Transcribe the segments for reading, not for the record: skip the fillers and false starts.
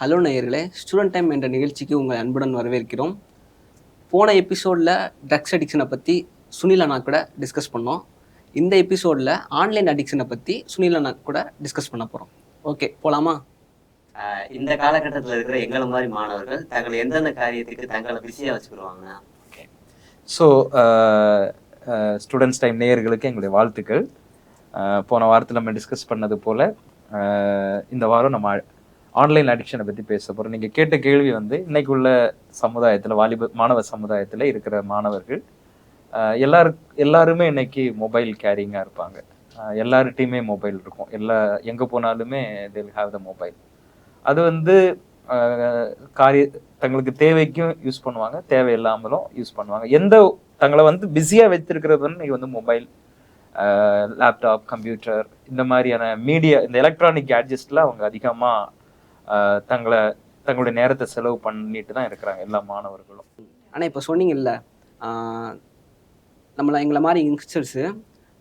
Hello நேயர்களே, student time என்ற நிகழ்ச்சிக்கு உங்கள் அன்புடன் வரவேற்கிறோம். போன எபிசோடில் ட்ரக்ஸ் அடிக்ஷனை பற்றி சுனில் அண்ணா கூட டிஸ்கஸ் பண்ணோம். இந்த எபிசோடில் ஆன்லைன் அடிக்ஷனை பற்றி சுனில் அண்ணா கூட டிஸ்கஸ் பண்ண போகிறோம். ஓகே, போகலாமா? இந்த காலகட்டத்தில் இருக்கிற எங்களை மாதிரி மாணவர்கள் தங்களை எந்தெந்த காரியத்துக்கு தங்களை பிஸியாக வச்சுக்கிடுவாங்க? ஓகே, ஸோ ஸ்டூடெண்ட்ஸ் டைம் நேயர்களுக்கு எங்களுடைய வாழ்த்துக்கள். போன வாரத்தில் நம்ம டிஸ்கஸ் பண்ணது போல் இந்த வாரம் நம்ம ஆன்லைன் அடிக்ஷனை பற்றி பேச போகிறோம். நீங்கள் கேட்ட கேள்வி வந்து இன்னைக்கு உள்ள சமுதாயத்தில் மாணவ சமுதாயத்தில் இருக்கிற மாணவர்கள் எல்லாருமே இன்னைக்கு மொபைல் கேரிங்காக இருப்பாங்க. எல்லார்கிட்டையுமே மொபைல் இருக்கும். எங்கே போனாலுமே they'll have the மொபைல். அது வந்து தங்களுக்கு தேவைக்கும் யூஸ் பண்ணுவாங்க, தேவையில்லாமலும் யூஸ் பண்ணுவாங்க. தங்களை வந்து பிஸியாக வச்சிருக்கிறது வந்து இன்னைக்கு வந்து மொபைல், லேப்டாப், கம்ப்யூட்டர், இந்த மாதிரியான மீடியா, இந்த எலக்ட்ரானிக் கேட்ஜெட்ஸில் அவங்க அதிகமாக தங்களுடைய நேரத்தை செலவு பண்ணிட்டு தான் இருக்கிறாங்க எல்லா மாணவர்களும். ஆனால் இப்போ சொன்னீங்கல்ல, எங்களை மாதிரி யங்ஸ்டர்ஸு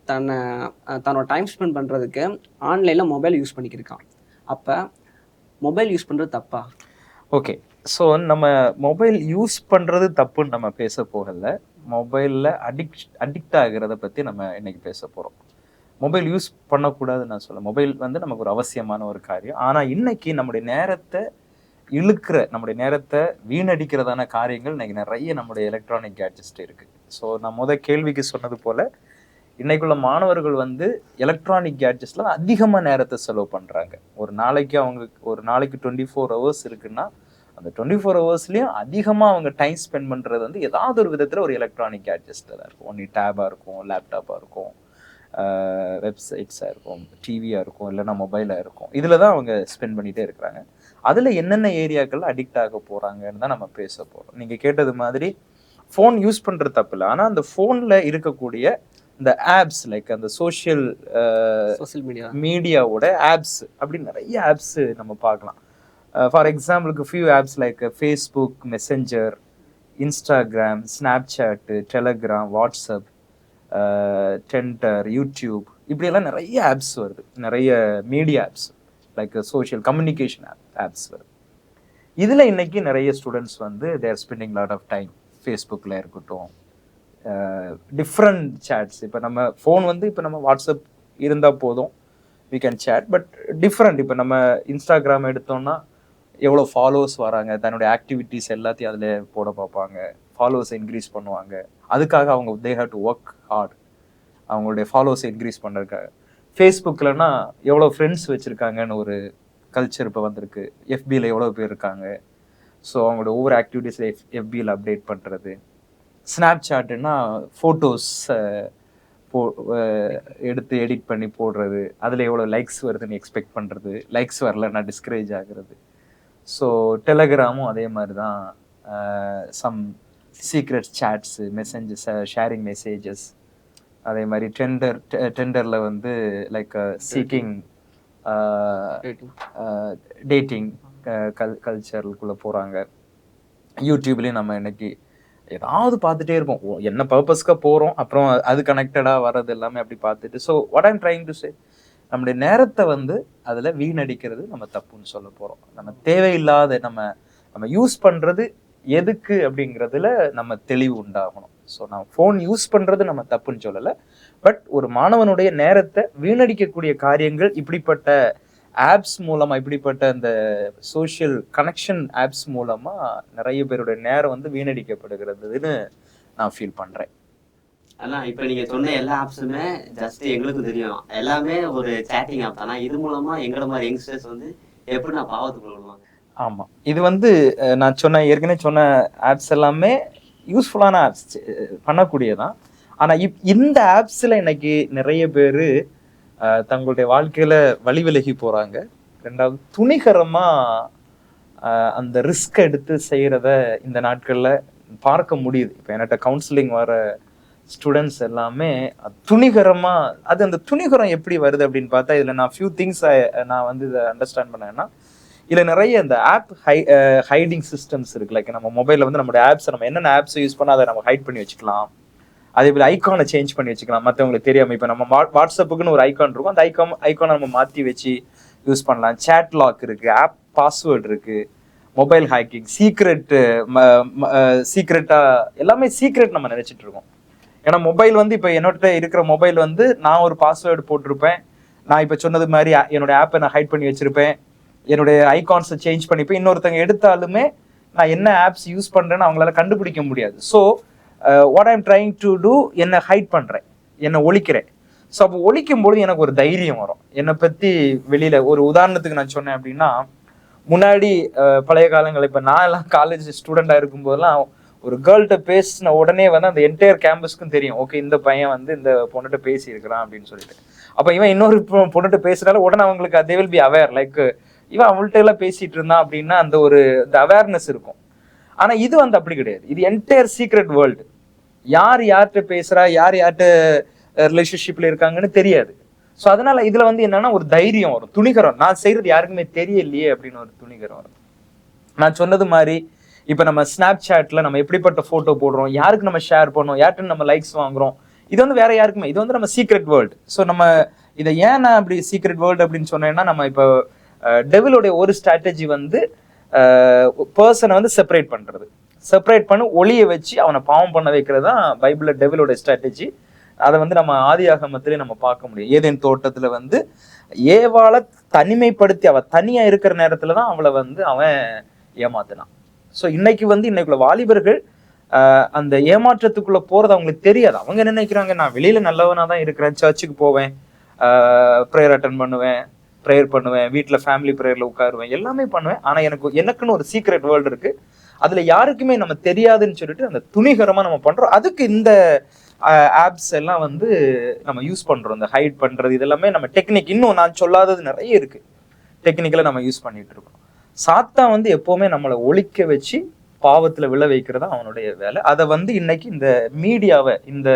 தன்னோட டைம் ஸ்பெண்ட் பண்ணுறதுக்கு ஆன்லைனில் மொபைல் யூஸ் பண்ணிக்கிருக்கான். அப்போ மொபைல் யூஸ் பண்ணுறது தப்பா? ஓகே, ஸோ நம்ம மொபைல் யூஸ் பண்ணுறது தப்புன்னு நம்ம பேச போகல. மொபைலில் அடிக்ட் ஆகிறத பற்றி நம்ம இன்னைக்கு பேச போகிறோம். மொபைல் யூஸ் பண்ணக்கூடாதுன்னு நான் சொல்ல. மொபைல் வந்து நமக்கு ஒரு அவசியமான ஒரு காரியம். ஆனால் இன்னைக்கு நம்முடைய நேரத்தை வீணடிக்கிறதான காரியங்கள் இன்னைக்கு நிறைய நம்முடைய எலக்ட்ரானிக் கேட்ஜெட்ஸ் இருக்கு. ஸோ நான் கேள்விக்கு சொன்னது போல இன்னைக்குள்ள மாணவர்கள் வந்து எலக்ட்ரானிக் கேட்ஜெட்ஸ்ல அதிகமாக நேரத்தை செலவு பண்றாங்க. ஒரு நாளைக்கு 24 hours இருக்குன்னா அந்த 24 hours அதிகமாக அவங்க டைம் ஸ்பெண்ட் பண்றது வந்து ஏதாவது ஒரு விதத்துல ஒரு எலக்ட்ரானிக் கேட்ஜெட்ஸ்ல தான் இருக்கும். ஒன்று டேபா இருக்கும், லேப்டாப்பா இருக்கும், வெப்சைட்ஸாக இருக்கும், டிவியாக இருக்கும், இல்லைன்னா மொபைலாக இருக்கும். இதில் தான் அவங்க ஸ்பெண்ட் பண்ணிகிட்டே இருக்கிறாங்க. அதில் என்னென்ன ஏரியாக்கள் அடிக்ட் ஆக போகிறாங்கன்னு தான் நம்ம பேச போகிறோம். நீங்கள் கேட்டது மாதிரி ஃபோன் யூஸ் பண்ணுறது தப்பு இல்லை. ஆனால் அந்த ஃபோனில் இருக்கக்கூடிய இந்த ஆப்ஸ், லைக் அந்த சோஷியல் மீடியாவோட ஆப்ஸ், அப்படி நிறைய ஆப்ஸ் நம்ம பார்க்கலாம். ஃபார் எக்ஸாம்பிளுக்கு few apps like Facebook, messenger, Instagram, Snapchat, Telegram, WhatsApp, tender, YouTube, இப்படியெல்லாம் நிறைய ஆப்ஸ் வருது. நிறைய media apps like social communication apps வருது. இதில் இன்னைக்கு நிறைய ஸ்டூடெண்ட்ஸ் வந்து தேர் ஸ்பெண்டிங் லாட் ஆஃப் டைம். ஃபேஸ்புக்கில் இருக்கட்டும், டிஃப்ரெண்ட் சேட்ஸ். இப்போ நம்ம ஃபோன் வந்து இப்போ நம்ம வாட்ஸ்அப் இருந்தால் போதும், we can chat. But different, இப்போ நம்ம இன்ஸ்டாகிராம் எடுத்தோம்னா எவ்வளோ ஃபாலோவர்ஸ் வராங்க, தன்னுடைய ஆக்டிவிட்டீஸ் எல்லாத்தையும் அதில் போட பார்ப்பாங்க, ஃபாலோவர்ஸை இன்க்ரீஸ் பண்ணுவாங்க. அதுக்காக அவங்க they have to work hard அவங்களுடைய ஃபாலோவர்ஸை இன்க்ரீஸ் பண்ணுறதுக்காக. ஃபேஸ்புக்கில்னா எவ்வளோ ஃப்ரெண்ட்ஸ் வச்சுருக்காங்கன்னு ஒரு கல்ச்சர் இப்போ வந்திருக்கு. எஃபியில் எவ்வளோ பேர் இருக்காங்க, ஸோ அவங்களோட ஒவ்வொரு ஆக்டிவிட்டீஸில் எஃபியில் அப்டேட் பண்ணுறது. ஸ்னாப்சாட்டுன்னா ஃபோட்டோஸ் எடுத்து எடிட் பண்ணி போடுறது, அதில் எவ்வளோ லைக்ஸ் வருதுன்னு எக்ஸ்பெக்ட் பண்ணுறது, லைக்ஸ் வரலன்னா டிஸ்கரேஜ் ஆகுறது. ஸோ டெலகிராமும் அதே மாதிரி தான். Some secret chats, messages, sharing messages. அதே மாதிரி டெண்டரில் வந்து லைக் சீக்கிங் டேட்டிங் கல்ச்சருக்குள்ளே போகிறாங்க. யூடியூப்லேயும் நம்ம இன்னைக்கு ஏதாவது பார்த்துட்டே இருப்போம். என்ன பர்பஸ்க்காக போகிறோம், அப்புறம் அது கனெக்டடாக வர்றது எல்லாமே அப்படி பார்த்துட்டு. So what I'm trying to say, நம்முடைய நேரத்தை வந்து அதில் வீணடிக்கிறது நம்ம தப்புன்னு சொல்ல போகிறோம். நம்ம தேவையில்லாத நம்ம யூஸ் பண்ணுறது எதுக்கு அப்படிங்கிறதுல நம்ம தெளிவு உண்டாகணும். ஸோ நான் ஃபோன் யூஸ் பண்ணுறது நம்ம தப்புன்னு சொல்லலை. பட் ஒரு மாணவனுடைய நேரத்தை வீணடிக்கக்கூடிய காரியங்கள் இப்படிப்பட்ட ஆப்ஸ் மூலமாக, இப்படிப்பட்ட அந்த சோஷியல் கனெக்ஷன் ஆப்ஸ் மூலமாக நிறைய பேருடைய நேரம் வந்து வீணடிக்கப்படுகிறதுன்னு நான் ஃபீல் பண்ணுறேன். ஆனால் இப்போ நீங்கள் சொன்ன எல்லா ஆப்ஸுமே ஜஸ்ட் எங்களுக்கு தெரியும், எல்லாமே ஒரு சேட்டிங் ஆப். ஆனால் இது மூலமாக எங்களை மாதிரி யங்ஸ்டர்ஸ் வந்து எப்படி நான் பாவத்துக்குள்ள விடுவாங்க? ஆமாம், இது வந்து நான் ஏற்கனவே சொன்ன ஆப்ஸ் எல்லாமே யூஸ்ஃபுல்லான ஆப்ஸ், பண்ணக்கூடியதான். ஆனால் இந்த ஆப்ஸில் இன்னைக்கு நிறைய பேர் தங்களுடைய வாழ்க்கையில் வழி விலகி போகிறாங்க. ரெண்டாவது, துணிகரமாக அந்த ரிஸ்க் எடுத்து செய்கிறத இந்த நாட்களில் பார்க்க முடியுது. இப்போ என்கிட்ட கவுன்சிலிங் வர ஸ்டூடெண்ட்ஸ் எல்லாமே துணிகரமாக, அந்த துணிகரம் எப்படி வருது அப்படின்னு பார்த்தா, இதில் நான் ஃபியூ திங்ஸ் நான் வந்து இதை அண்டர்ஸ்டாண்ட் பண்ணேன்னா, இதில் நிறைய இந்த ஆப் ஹைடிங் சிஸ்டம்ஸ் இருக்குது. லைக் நம்ம மொபைலில் வந்து நம்மளுடைய ஆப்ஸை, நம்ம என்னென்ன ஆப்ஸை யூஸ் பண்ணால் அதை நம்ம ஹைட் பண்ணி வச்சுக்கலாம். அதே போல் ஐக்கானை சேஞ்ச் பண்ணி வச்சுக்கலாம் மற்றவங்களுக்கு தெரியாமல். இப்போ நம்ம வாட்ஸ்அப்புக்குன்னு ஒரு ஐக்கான் இருக்கும், அந்த ஐக்கானை நம்ம மாற்றி வச்சு யூஸ் பண்ணலாம். சேட் லாக் இருக்குது, பாஸ்வேர்டு இருக்கு, மொபைல் ஹேக்கிங், சீக்ரெட்டா எல்லாமே சீக்ரெட் நம்ம நினைச்சிட்டு இருக்கோம். ஏன்னா மொபைல் வந்து இப்போ என்னோட இருக்கிற மொபைல் வந்து நான் ஒரு பாஸ்வேர்டு போட்டிருப்பேன், நான் இப்போ சொன்னது மாதிரி என்னோட ஆப்பை நான் ஹைட் பண்ணி வச்சிருப்பேன், என்னுடைய ஐகான்ஸை சேஞ்ச் பண்ணிப்பேன். இன்னொருத்தங்க எடுத்தாலுமே நான் என்ன ஆப்ஸ் யூஸ் பண்றேன்னு அவங்களால கண்டுபிடிக்க முடியாது. So what I'm trying to do, என்னை ஹைட் பண்றேன், என்னை ஒழிக்கிறேன். ஸோ அப்போ ஒழிக்கும் பொழுது எனக்கு ஒரு தைரியம் வரும். என்னை பத்தி வெளியில ஒரு உதாரணத்துக்கு நான் சொன்னேன் அப்படின்னா, முன்னாடி பழைய காலங்கள் இப்போ நான் எல்லாம் காலேஜ் ஸ்டூடெண்டா இருக்கும்போதெல்லாம் ஒரு கேர்ள்கிட்ட பேசின உடனே வந்து அந்த என்டையர் கேம்பஸ்க்கும் தெரியும், ஓகே இந்த பையன் வந்து இந்த பொண்ணுகிட்ட பேசி இருக்கிறான் அப்படின்னு சொல்லிட்டு. அப்போ இவன் இன்னொரு பொண்ணுகிட்ட பேசுறாலும் உடனே அவங்களுக்கு they will be aware, like இவன் அவள்கிட்ட எல்லாம் பேசிட்டு இருந்தான் அப்படின்னா அந்த ஒரு அவேர்னஸ் இருக்கும். ஆனா இது வந்து அப்படி கிடையாது. இது என்டையர் சீக்ரெட் வேர்ல்டு. யார் யார்கிட்ட பேசுறா, யார் யார்கிட்ட ரிலேஷன்ஷிப்ல இருக்காங்கன்னு தெரியாது. ஸோ அதனால இதுல வந்து என்னன்னா ஒரு தைரியம் வரும், துணிகரம். நான் செய்யறது யாருக்குமே தெரியலையே அப்படின்னு ஒரு துணிகரம் வரும். நான் சொன்னது மாதிரி இப்ப நம்ம ஸ்னாப் சாட்ல நம்ம எப்படிப்பட்ட போட்டோ போடுறோம், யாருக்கு நம்ம ஷேர் பண்ணோம், யார்கிட்ட நம்ம லைக்ஸ் வாங்குறோம், இது வந்து வேற யாருக்குமே, இது வந்து நம்ம சீக்ரெட் வேர்ல்டு. ஸோ நம்ம இதை ஏன் நான் அப்படி சீக்ரெட் வேர்ல்டு அப்படின்னு சொன்னேன்னா, நம்ம இப்போ டெவிலோடைய ஒரு ஸ்ட்ராட்டஜி வந்து பர்சனை வந்து செப்பரேட் பண்ணி ஒளியை வச்சு அவனை பாவம் பண்ண வைக்கிறது தான் பைபிள்ல டெவிலோட ஸ்ட்ராட்டஜி. அதை வந்து நம்ம ஆதியாகமத்திலே நம்ம பார்க்க முடியும். ஏதேன் தோட்டத்துல வந்து ஏவாளை தனிமைப்படுத்தி அவ தனியா இருக்கிற நேரத்துல தான் அவளை வந்து அவன் ஏமாத்தினான். ஸோ இன்னைக்குள்ள வாலிபர்கள் அந்த ஏமாற்றத்துக்குள்ள போறது அவங்களுக்கு தெரியாது. அவங்க என்ன நினைக்கிறாங்க, நான் வெளியில நல்லவனா தான் இருக்கிறேன், சர்ச்சுக்கு போவேன், ப்ரேயர் அட்டன் பண்ணுவேன், ப்ரேயர் பண்ணுவேன், வீட்டுல ஃபேமிலி ப்ரேயர்ல உட்காருவேன், எல்லாமே பண்ணுவேன். ஆனா எனக்குன்னு ஒரு சீக்ரெட் வேர்ல்டு இருக்கு, அதுல யாருக்குமே நம்ம தெரியாதுன்னு சொல்லிட்டு அந்த துணிகரமா நம்ம பண்றோம். அதுக்கு இந்த ஆப்ஸ் எல்லாம் வந்து நம்ம யூஸ் பண்றோம். இந்த ஹைட் பண்றது இதெல்லாமே நம்ம டெக்னிக், இன்னும் நான் சொல்லாதது நிறைய இருக்கு, டெக்னிக்கலா நம்ம யூஸ் பண்ணிட்டு இருக்கோம். சாத்தான் வந்து எப்பவுமே நம்மளை ஒழிக்க வச்சு பாவத்துல விழ வைக்கிறதா அவனுடைய வேலை. அதை வந்து இன்னைக்கு இந்த மீடியாவை, இந்த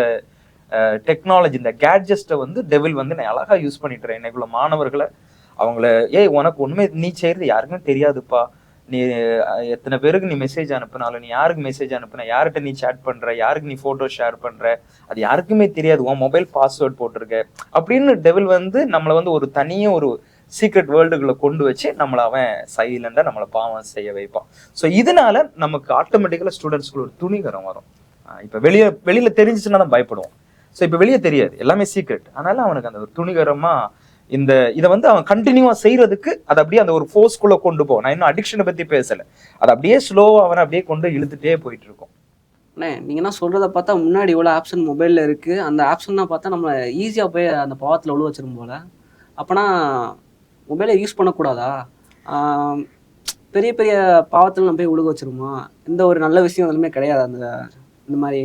டெக்னாலஜி, இந்த கேட்ஜெஸ்ட்டை வந்து டெவில் வந்து நான் அழகா யூஸ் பண்ணிட்டுறேன். இன்னைக்குள்ள மாணவர்களை அவங்கள, உனக்கு ஒண்ணுமே நீ செய்யறது யாருக்குமே தெரியாதுப்பா, நீ எத்தனை பேருக்கு நீ மெசேஜ் அனுப்புனாலும், நீ யாருக்கு மெசேஜ் அனுப்புன, யார்கிட்ட நீ சேட் பண்ற, யாருக்கு நீ போட்டோ ஷேர் பண்ற, அது யாருக்குமே தெரியாது, உன் மொபைல் பாஸ்வேர்ட் போட்டிருக்க அப்படின்னு டெவில் வந்து நம்மளை வந்து ஒரு தனியே ஒரு சீக்ரெட் வேர்ல்டுகளை கொண்டு வச்சு நம்மளை அவன் சைலண்டா நம்மளை பாவம் செய்ய வைப்பான். ஸோ இதனால நமக்கு ஆட்டோமேட்டிக்கலா ஸ்டூடெண்ட்ஸ்க்கு ஒரு துணிகரம் வரும். இப்ப வெளியில தெரிஞ்சிச்சுன்னா தான் பயப்படுவோம். ஸோ இப்ப வெளியே தெரியாது, எல்லாமே சீக்ரெட். அதனால அவனுக்கு அந்த ஒரு துணிகரமா இதை வந்து அவன் கண்டினியூவா செய்யறதுக்கு அதை அப்படியே அந்த ஒரு ஃபோர்ஸ்குள்ள கொண்டு போவோம். நான் இன்னும் அடிக்ஷனை பத்தி பேசல, அதை அப்படியே ஸ்லோவா அவனை அப்படியே கொண்டு இழுத்துட்டே போயிட்டு இருக்கும். அண்ணே நீங்க என்ன சொல்றத பார்த்தா முன்னாடி இவ்வளோ ஆப்ஷன் மொபைல்ல இருக்கு, அந்த ஆப்ஷன்லாம் பார்த்தா நம்ம ஈஸியா போய் அந்த பாவத்தில் உள்ள வச்சிரும் போல. அப்பனா மொபைலை யூஸ் பண்ணக்கூடாதா? பெரிய பெரிய பாவத்தில் நம்ம போய் உழுக வச்சிருமா? இந்த ஒரு நல்ல விஷயம் எதுவுமே கிடையாது இந்த மாதிரி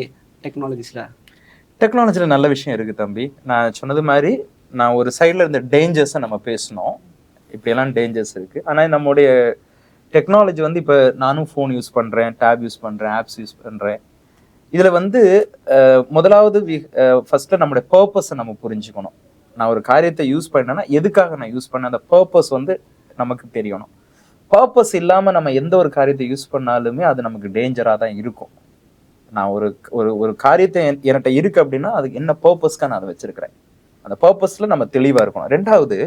டெக்னாலஜியில் நல்ல விஷயம் இருக்குது தம்பி. நான் சொன்னது மாதிரி நான் ஒரு சைடில் இருந்த டேஞ்சர்ஸை நம்ம பேசணும், இப்படியெல்லாம் டேஞ்சர்ஸ் இருக்குது. ஆனால் நம்முடைய டெக்னாலஜி வந்து இப்போ நானும் ஃபோன் யூஸ் பண்ணுறேன், டேப் யூஸ் பண்ணுறேன், ஆப்ஸ் யூஸ் பண்ணுறேன். இதில் வந்து முதலாவது ஃபஸ்ட்டு நம்மளுடைய பர்பஸை நம்ம புரிஞ்சுக்கணும். நான் ஒரு காரியத்தை யூஸ் பண்ணேன்னா எதுக்காக நான் யூஸ் பண்ணேன், அந்த பர்பஸ் வந்து நமக்கு தெரியணும். பர்பஸ் இல்லாமல் நம்ம எந்த ஒரு காரியத்தை யூஸ் பண்ணாலுமே அது நமக்கு டேஞ்சராக தான் இருக்கும். நான் ஒரு காரியத்தை என்கிட்ட இருக்கு அப்படின்னா அதுக்கு என்ன பர்பஸ்க்காக நான் அதை வச்சிருக்கிறேன், அந்த பர்பஸ்ல நம்ம தெளிவாக இருக்கணும். ரெண்டாவது,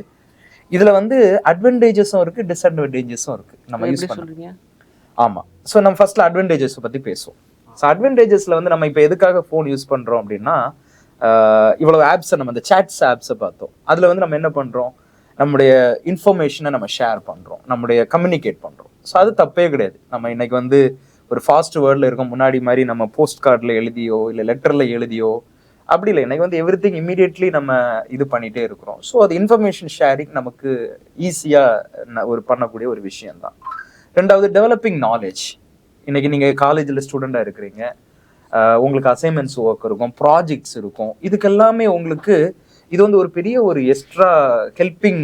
இதுல வந்து அட்வான்டேஜஸும் இருக்கு, டிஸ்அட்வான்டேஜஸும் இருக்கு. நம்ம யூஸ் பண்ணுறீங்க. ஆமா. ஸோ நம்ம ஃபர்ஸ்ட்ல அட்வான்டேஜஸ் பத்தி பேசுவோம். ஸோ அட்வான்டேஜஸ்ல வந்து நம்ம இப்போ எதுக்காக ஃபோன் யூஸ் பண்றோம் அப்படின்னா, இவ்வளவு ஆப்ஸை நம்ம இந்த சாட்ஸ் ஆப்ஸை பார்த்தோம். அதுல வந்து நம்ம என்ன பண்றோம், நம்முடைய இன்ஃபர்மேஷனை நம்ம ஷேர் பண்றோம், நம்முடைய கம்யூனிகேட் பண்றோம். ஸோ அது தப்பே கிடையாது. நம்ம இன்னைக்கு வந்து ஒரு ஃபாஸ்ட் வேர்ல்டில் இருக்கும். முன்னாடி மாதிரி நம்ம போஸ்ட் கார்டில் எழுதியோ இல்லை லெட்டரில் எழுதியோ அப்படி இல்லை. எனக்கு வந்து எவ்ரிதிங் இமீடியட்லி நம்ம இது பண்ணிகிட்டே இருக்கிறோம். ஸோ அது இன்ஃபர்மேஷன் ஷேரிங் நமக்கு ஈஸியாக பண்ணக்கூடிய ஒரு விஷயம்தான். ரெண்டாவது, டெவலப்பிங் நாலேஜ். இன்னைக்கு நீங்கள் காலேஜில் ஸ்டூடெண்டாக இருக்கிறீங்க, உங்களுக்கு அசைன்மெண்ட்ஸ் ஒர்க் இருக்கும், ப்ராஜெக்ட்ஸ் இருக்கும். இதுக்கெல்லாமே உங்களுக்கு இது வந்து ஒரு பெரிய ஒரு எக்ஸ்ட்ரா ஹெல்பிங்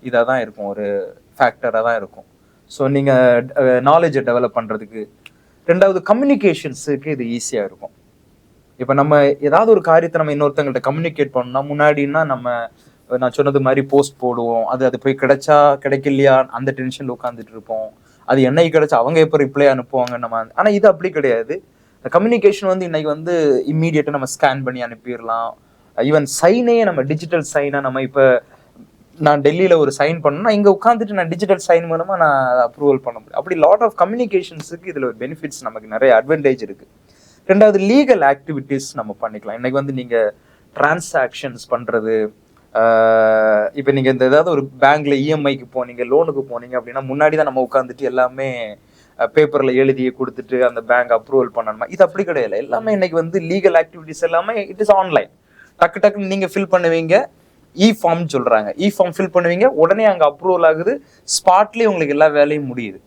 இதாக தான் இருக்கும், ஒரு ஃபேக்டராக தான் இருக்கும். ஸோ நீங்கள் நாலேஜை டெவலப் பண்ணுறதுக்கு. ரெண்டாவது, கம்யூனிகேஷன்ஸுக்கு இது ஈஸியாக இருக்கும். இப்போ நம்ம ஏதாவது ஒரு காரியத்தை நம்ம இன்னொருத்தங்கள்ட்ட கம்யூனிகேட் பண்ணோம்னா, முன்னாடின்னா நான் சொன்னது மாதிரி போஸ்ட் போடுவோம், அது போய் கிடைச்சா கிடைக்கலையா அந்த டென்ஷனில் உட்காந்துட்டு இருப்போம். அது என்னைக்கு கிடைச்சா அவங்க எப்போ ரிப்ளை அனுப்புவாங்க நம்ம. ஆனால் இது அப்படி கிடையாது. கம்யூனிகேஷன் வந்து இன்னைக்கு வந்து இம்மீடியட்டாக நம்ம ஸ்கேன் பண்ணி அனுப்பிடலாம். ஈவன் சைனையே நம்ம டிஜிட்டல் சைனாக நம்ம இப்போ நான் டெல்லியில் ஒரு சைன் பண்ணணும்னா இங்கே உட்காந்துட்டு நான் டிஜிட்டல் சைன் மூலமாக நான் அப்ரூவல் பண்ண முடியும். அப்படி லாட் ஆஃப் கம்யூனிகேஷன்ஸுக்கு இதில் ஒரு பெனிஃபிட்ஸ் நமக்கு நிறைய அட்வான்டேஜ் இருக்குது. ரெண்டாவது லீகல் ஆக்டிவிட்டீஸ் நம்ம பண்ணிக்கலாம். இன்றைக்கி வந்து நீங்கள் டிரான்சாக்ஷன்ஸ் பண்ணுறது, இப்போ நீங்கள் இந்த ஏதாவது ஒரு பேங்க்ல இஎம்ஐக்கு போனீங்க, லோனுக்கு போனீங்க அப்படின்னா முன்னாடி தான் நம்ம உட்காந்துட்டு எல்லாமே பேப்பரில் எழுதியே கொடுத்துட்டு அந்த பேங்க் அப்ரூவல் பண்ணணுமா, இது அப்படி கிடையாது. எல்லாமே இன்னைக்கு வந்து லீகல் ஆக்டிவிட்டிஸ் எல்லாமே இட் இஸ் ஆன்லைன். டக்குன்னு நீங்கள் ஃபில் பண்ணுவீங்க, ஃபார்ம் சொல்கிறாங்க, ஃபார்ம் ஃபில் பண்ணுவீங்க, உடனே அங்கே அப்ரூவல் ஆகுது, ஸ்பாட்லேயே உங்களுக்கு எல்லா வேலையும் முடியுது,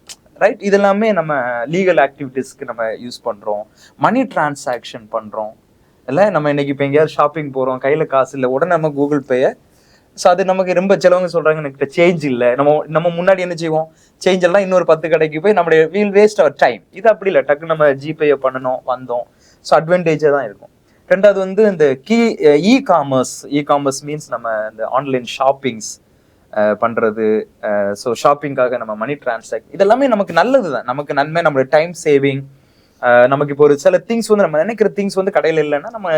ரைட்? இது எல்லாமே நம்ம லீகல் ஆக்டிவிட்டீஸ்க்கு நம்ம யூஸ் பண்ணுறோம். மணி டிரான்சாக்ஷன் பண்ணுறோம் இல்லை, நம்ம இன்னைக்கு இப்போ எங்கேயாவது ஷாப்பிங் போகிறோம், கையில் காசு இல்லை, உடனே நம்ம கூகுள் பேயை, ஸோ அது நமக்கு ரொம்ப சிலவங்க சொல்கிறாங்க எனக்கு சேஞ்ச் இல்லை, நம்ம முன்னாடி என்ன செய்வோம், சேஞ்ச் எல்லாம் இன்னொரு 10 கடைக்கு போய் நம்மளுடைய வீல் வேஸ்ட் அவர் டைம். இது அப்படி இல்லை, டக்கு நம்ம ஜிபேயை பண்ணணும், வந்தோம். ஸோ அட்வான்டேஜாக தான் இருக்கும். ரெண்டாவது வந்து இந்த இ-காமர்ஸ் மீன்ஸ் நம்ம இந்த ஆன்லைன் ஷாப்பிங்ஸ் பண்ணுறது. ஸோ ஷாப்பிங்காக நம்ம மணி டிரான்சாக்ட், இதெல்லாமே நமக்கு நல்லது தான், நமக்கு நன்மை, நம்மளோட டைம் சேவிங். நமக்கு இப்போ ஒரு சில திங்ஸ் வந்து நம்ம நினைக்கிற திங்ஸ் வந்து கடையில் இல்லைன்னா நம்ம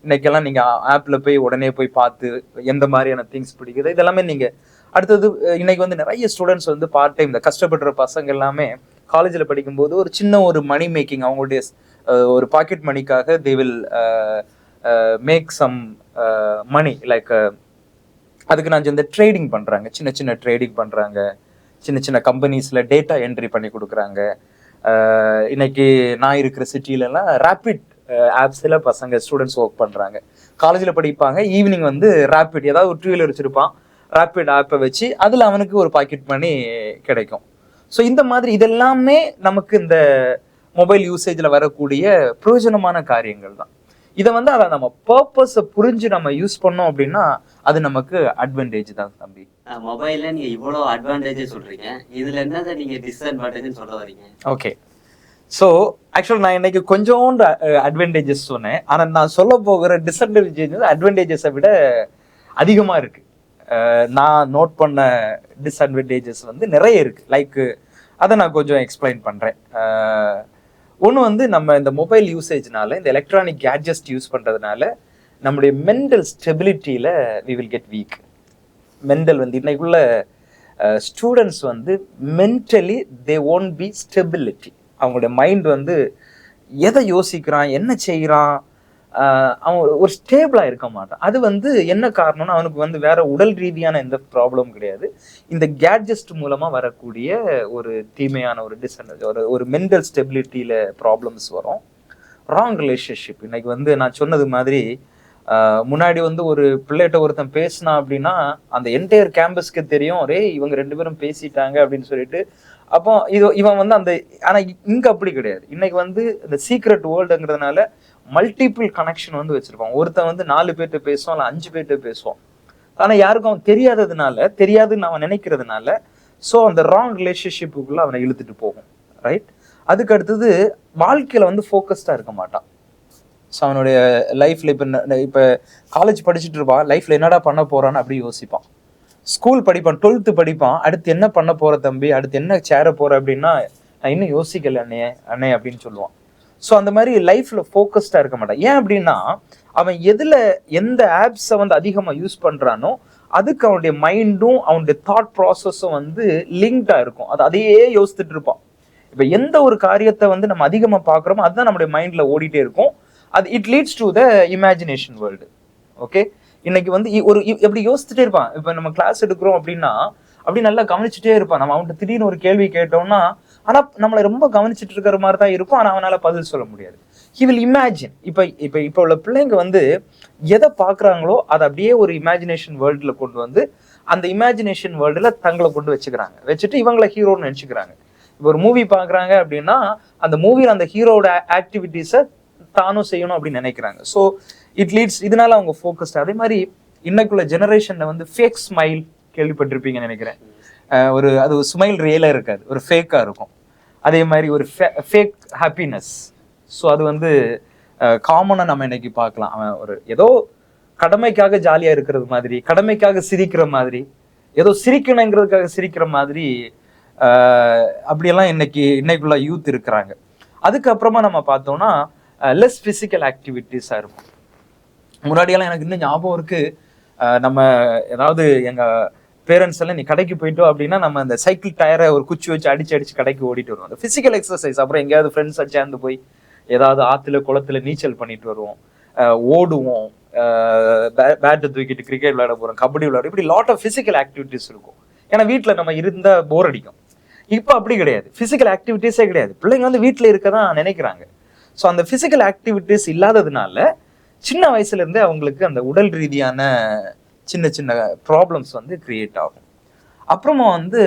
இன்னைக்கெல்லாம் நீங்கள் ஆப்பில் போய் உடனே போய் பார்த்து எந்த மாதிரியான திங்ஸ் பிடிக்குது இதெல்லாமே நீங்கள். அடுத்தது இன்னைக்கு வந்து நிறைய ஸ்டூடெண்ட்ஸ் வந்து பார்ட் டைம், இந்த கஷ்டப்படுற பசங்க எல்லாமே காலேஜில் படிக்கும்போது ஒரு சின்ன ஒரு மணி மேக்கிங், அவங்களுடைய ஒரு பாக்கெட் மணிக்காக they will make some money, like அதுக்கு நான் இந்த ட்ரேடிங் பண்ணுறாங்க, சின்ன ட்ரேடிங் பண்ணுறாங்க, சின்ன கம்பெனிஸில் டேட்டா என்ட்ரி பண்ணி கொடுக்குறாங்க. இன்னைக்கு நான் இருக்கிற சிட்டிலலாம் ரேபிட் ஆப்ஸில் பசங்க ஸ்டூடெண்ட்ஸ் ஒர்க் பண்ணுறாங்க. காலேஜில் படிப்பாங்க, ஈவினிங் வந்து ரேபிட், ஏதாவது ஒரு 2 வீலர் வச்சுருப்பான், ரேபிட் ஆப்பை வச்சு அதில் அவனுக்கு ஒரு பாக்கெட் மணி கிடைக்கும். ஸோ இந்த மாதிரி இதெல்லாமே நமக்கு இந்த மொபைல் யூசேஜில் வரக்கூடிய பிரயோஜனமான காரியங்கள் தான். இதை வந்து அதை நம்ம பர்பஸை புரிஞ்சு நம்ம யூஸ் பண்ணோம் அப்படின்னா அது நமக்கு அட்வான்டேஜ் தான் தம்பி. மொபைல்ல நீங்க இவ்வளோ அட்வான்டேஜ் சொல்றீங்க, இதுல என்னதை நீங்க டிஸ்அட்வான்டேஜ் சொல்ல வரீங்க? ஓகே, ஸோ ஆக்சுவல் நான் இன்னைக்கு கொஞ்சோண்டு அட்வான்டேஜஸ் சொன்னேன், ஆனால் நான் சொல்ல போகிற டிஸ்அட்வான்டேஜஸ் அட்வான்டேஜஸை விட அதிகமாக இருக்கு. நான் நோட் பண்ண டிஸ்அட்வான்டேஜஸ் வந்து நிறைய இருக்கு. லைக் அதை நான் கொஞ்சம் எக்ஸ்பிளைன் பண்றேன். ஒன்று வந்து நம்ம இந்த மொபைல் யூசேஜ்னால, இந்த எலக்ட்ரானிக் கேட்ஜெட் யூஸ் பண்ணுறதுனால நம்முடைய மென்டல் ஸ்டெபிலிட்டியில் we will get weak. Mental வந்து இன்னைக்குள்ள ஸ்டூடெண்ட்ஸ் வந்து mentally they won't be stability. அவங்களுடைய மைண்ட் வந்து எதை யோசிக்கிறான், என்ன செய்கிறான், அவன் ஒரு ஸ்டேபிளாக இருக்க மாட்டான். அது வந்து என்ன காரணம்னா அவனுக்கு வந்து வேற உடல் ரீதியான எந்த ப்ராப்ளம் கிடையாது, இந்த கேட்ஜெட் மூலமாக வரக்கூடிய ஒரு தீமையான ஒரு ஒரு மென்டல் ஸ்டெபிலிட்டியில் ப்ராப்ளம்ஸ் வரும். Wrong relationship. இன்னைக்கு வந்து நான் சொன்னது மாதிரி முன்னாடி வந்து ஒரு பிள்ளைகிட்ட ஒருத்தன் பேசினா அப்படின்னா அந்த என்டையர் கேம்பஸ்க்கு தெரியும், ரே இவங்க 2 பேரும் பேசிட்டாங்க அப்படின்னு சொல்லிட்டு. அப்போ இவன் வந்து அந்த, ஆனால் இங்கே அப்படி கிடையாது. இன்னைக்கு வந்து இந்த சீக்ரெட் வேர்ல்டுங்கிறதுனால மல்டிபிள் கனெக்ஷன் வந்து வச்சிருப்பான். ஒருத்தன் வந்து 4 பேர்கிட்ட பேசுவான், இல்லை 5 பேர்கிட்ட பேசுவான். ஆனால் யாருக்கும் அவன் தெரியாதுன்னு அவன் நினைக்கிறதுனால ஸோ அந்த ராங் ரிலேஷன்ஷிப்புக்குள்ள அவனை இழுத்துட்டு போகும், ரைட்? அதுக்கு அடுத்தது வாழ்க்கையில் வந்து ஃபோக்கஸ்டாக இருக்க மாட்டான். ஸோ அவனுடைய லைஃப்ல இப்போ காலேஜ் படிச்சுட்டு இருப்பான், லைஃப்ல என்னடா பண்ண போறான்னு அப்படி யோசிப்பான். ஸ்கூல் படிப்பான், 12th படிப்பான், அடுத்து என்ன பண்ண போற தம்பி, அடுத்து என்ன சேர போற அப்படின்னா நான் இன்னும் யோசிக்கல அண்ணே அப்படின்னு சொல்லுவான். ஸோ அந்த மாதிரி லைஃப்ல ஃபோக்கஸ்டா இருக்க மாட்டான். ஏன் அப்படின்னா அவன் எந்த ஆப்ஸை வந்து அதிகமாக யூஸ் பண்றானோ அதுக்கு அவனுடைய மைண்டும் அவனுடைய தாட் ப்ராசஸும் வந்து லிங்க்டா இருக்கும். அதையே யோசிச்சுட்டு இருப்பான். இப்போ எந்த ஒரு காரியத்தை வந்து நம்ம அதிகமாக பார்க்குறோமோ அதுதான் நம்முடைய மைண்ட்ல ஓடிட்டே இருக்கும். அது it leads to the imagination world. Okay, இன்னைக்கு வந்து எப்படி யோசிச்சுட்டே இருப்பான். இப்போ நம்ம கிளாஸ் எடுக்கிறோம் அப்படின்னா அப்படி நல்லா கவனிச்சுட்டே இருப்பான். நம்ம அவன்கிட்ட திடீர்னு ஒரு கேள்வி கேட்டோம்னா ஆனால் நம்மளை ரொம்ப கவனிச்சுட்டு இருக்கிற மாதிரி தான் இருக்கும், ஆனால் அவனால் பதில் சொல்ல முடியாது. He will imagine. இப்போ உள்ள பிள்ளைங்க வந்து எதை பார்க்குறாங்களோ அதை அப்படியே ஒரு இமேஜினேஷன் வேர்ல்டில் கொண்டு வந்து அந்த இமேஜினேஷன் வேர்ல்டில் தங்களை கொண்டு வச்சுட்டு இவங்களை ஹீரோன்னு நினச்சிக்கிறாங்க. இப்போ ஒரு மூவி பார்க்குறாங்க அப்படின்னா அந்த மூவியில் அந்த ஹீரோட ஆக்டிவிட்டீஸை தானும் செய்யணும் அப்படின்னு நினைக்கிறாங்க. ஸோ இட் லீட்ஸ், இதனால அவங்க ஃபோக்கஸ்ட். அதே மாதிரி இன்னைக்குள்ள ஜெனரேஷன்ல வந்து ஃபேக் ஸ்மைல் கேள்விப்பட்டிருப்பீங்கன்னு நினைக்கிறேன். அது ஸ்மைல் ரியலாக இருக்காது, ஒரு ஃபேக்காக இருக்கும். அதே மாதிரி ஒரு ஃபேக் ஹாப்பினஸ். ஸோ அது வந்து காமனாக நம்ம இன்னைக்கு பார்க்கலாம். அவன் ஒரு ஏதோ கடமைக்காக ஜாலியாக இருக்கிறது மாதிரி, கடமைக்காக சிரிக்கிற மாதிரி, ஏதோ சிரிக்கணுங்கிறதுக்காக சிரிக்கிற மாதிரி அப்படியெல்லாம் இன்னைக்குள்ள யூத் இருக்கிறாங்க. அதுக்கப்புறமா நம்ம பார்த்தோம்னா லெஸ் ஃபிசிக்கல் ஆக்டிவிட்டிஸாக இருக்கும். முன்னாடியெல்லாம் எனக்கு இன்னும் ஞாபகம் இருக்கு, நம்ம ஏதாவது எங்கள் பேரண்ட்ஸ் எல்லாம் நீ கடைக்கு போயிட்டோம் அப்படின்னா நம்ம அந்த சைக்கிள் டயரை ஒரு குச்சி வச்சு அடிச்சு கடைக்கு ஓடிட்டு வருவோம். அந்த பிசிக்கல் எக்ஸசைஸ். அப்புறம் எங்கேயாவது ஃப்ரெண்ட்ஸ் சேர்ந்து போய் ஏதாவது ஆத்துல குளத்துல நீச்சல் பண்ணிட்டு வருவோம், ஓடுவோம், பேட்டை தூக்கிட்டு கிரிக்கெட் விளையாட போறோம், கபடி விளையாட, இப்படி லாட் ஆஃப் பிசிக்கல் ஆக்டிவிட்டிஸ் இருக்கும். ஏன்னா வீட்டுல நம்ம இருந்தா போர் அடிக்கும். இப்போ அப்படி கிடையாது, பிசிக்கல் ஆக்டிவிட்டிஸே கிடையாது. பிள்ளைங்க வந்து வீட்டுல இருக்கதான் நினைக்கிறாங்க. ஸோ அந்த பிசிக்கல் ஆக்டிவிட்டிஸ் இல்லாததுனால சின்ன வயசுல இருந்தே அவங்களுக்கு அந்த உடல் ரீதியான சின்ன சின்ன ப்ராப்ளம்ஸ் வந்து கிரியேட் ஆகும். அப்புறமா வந்து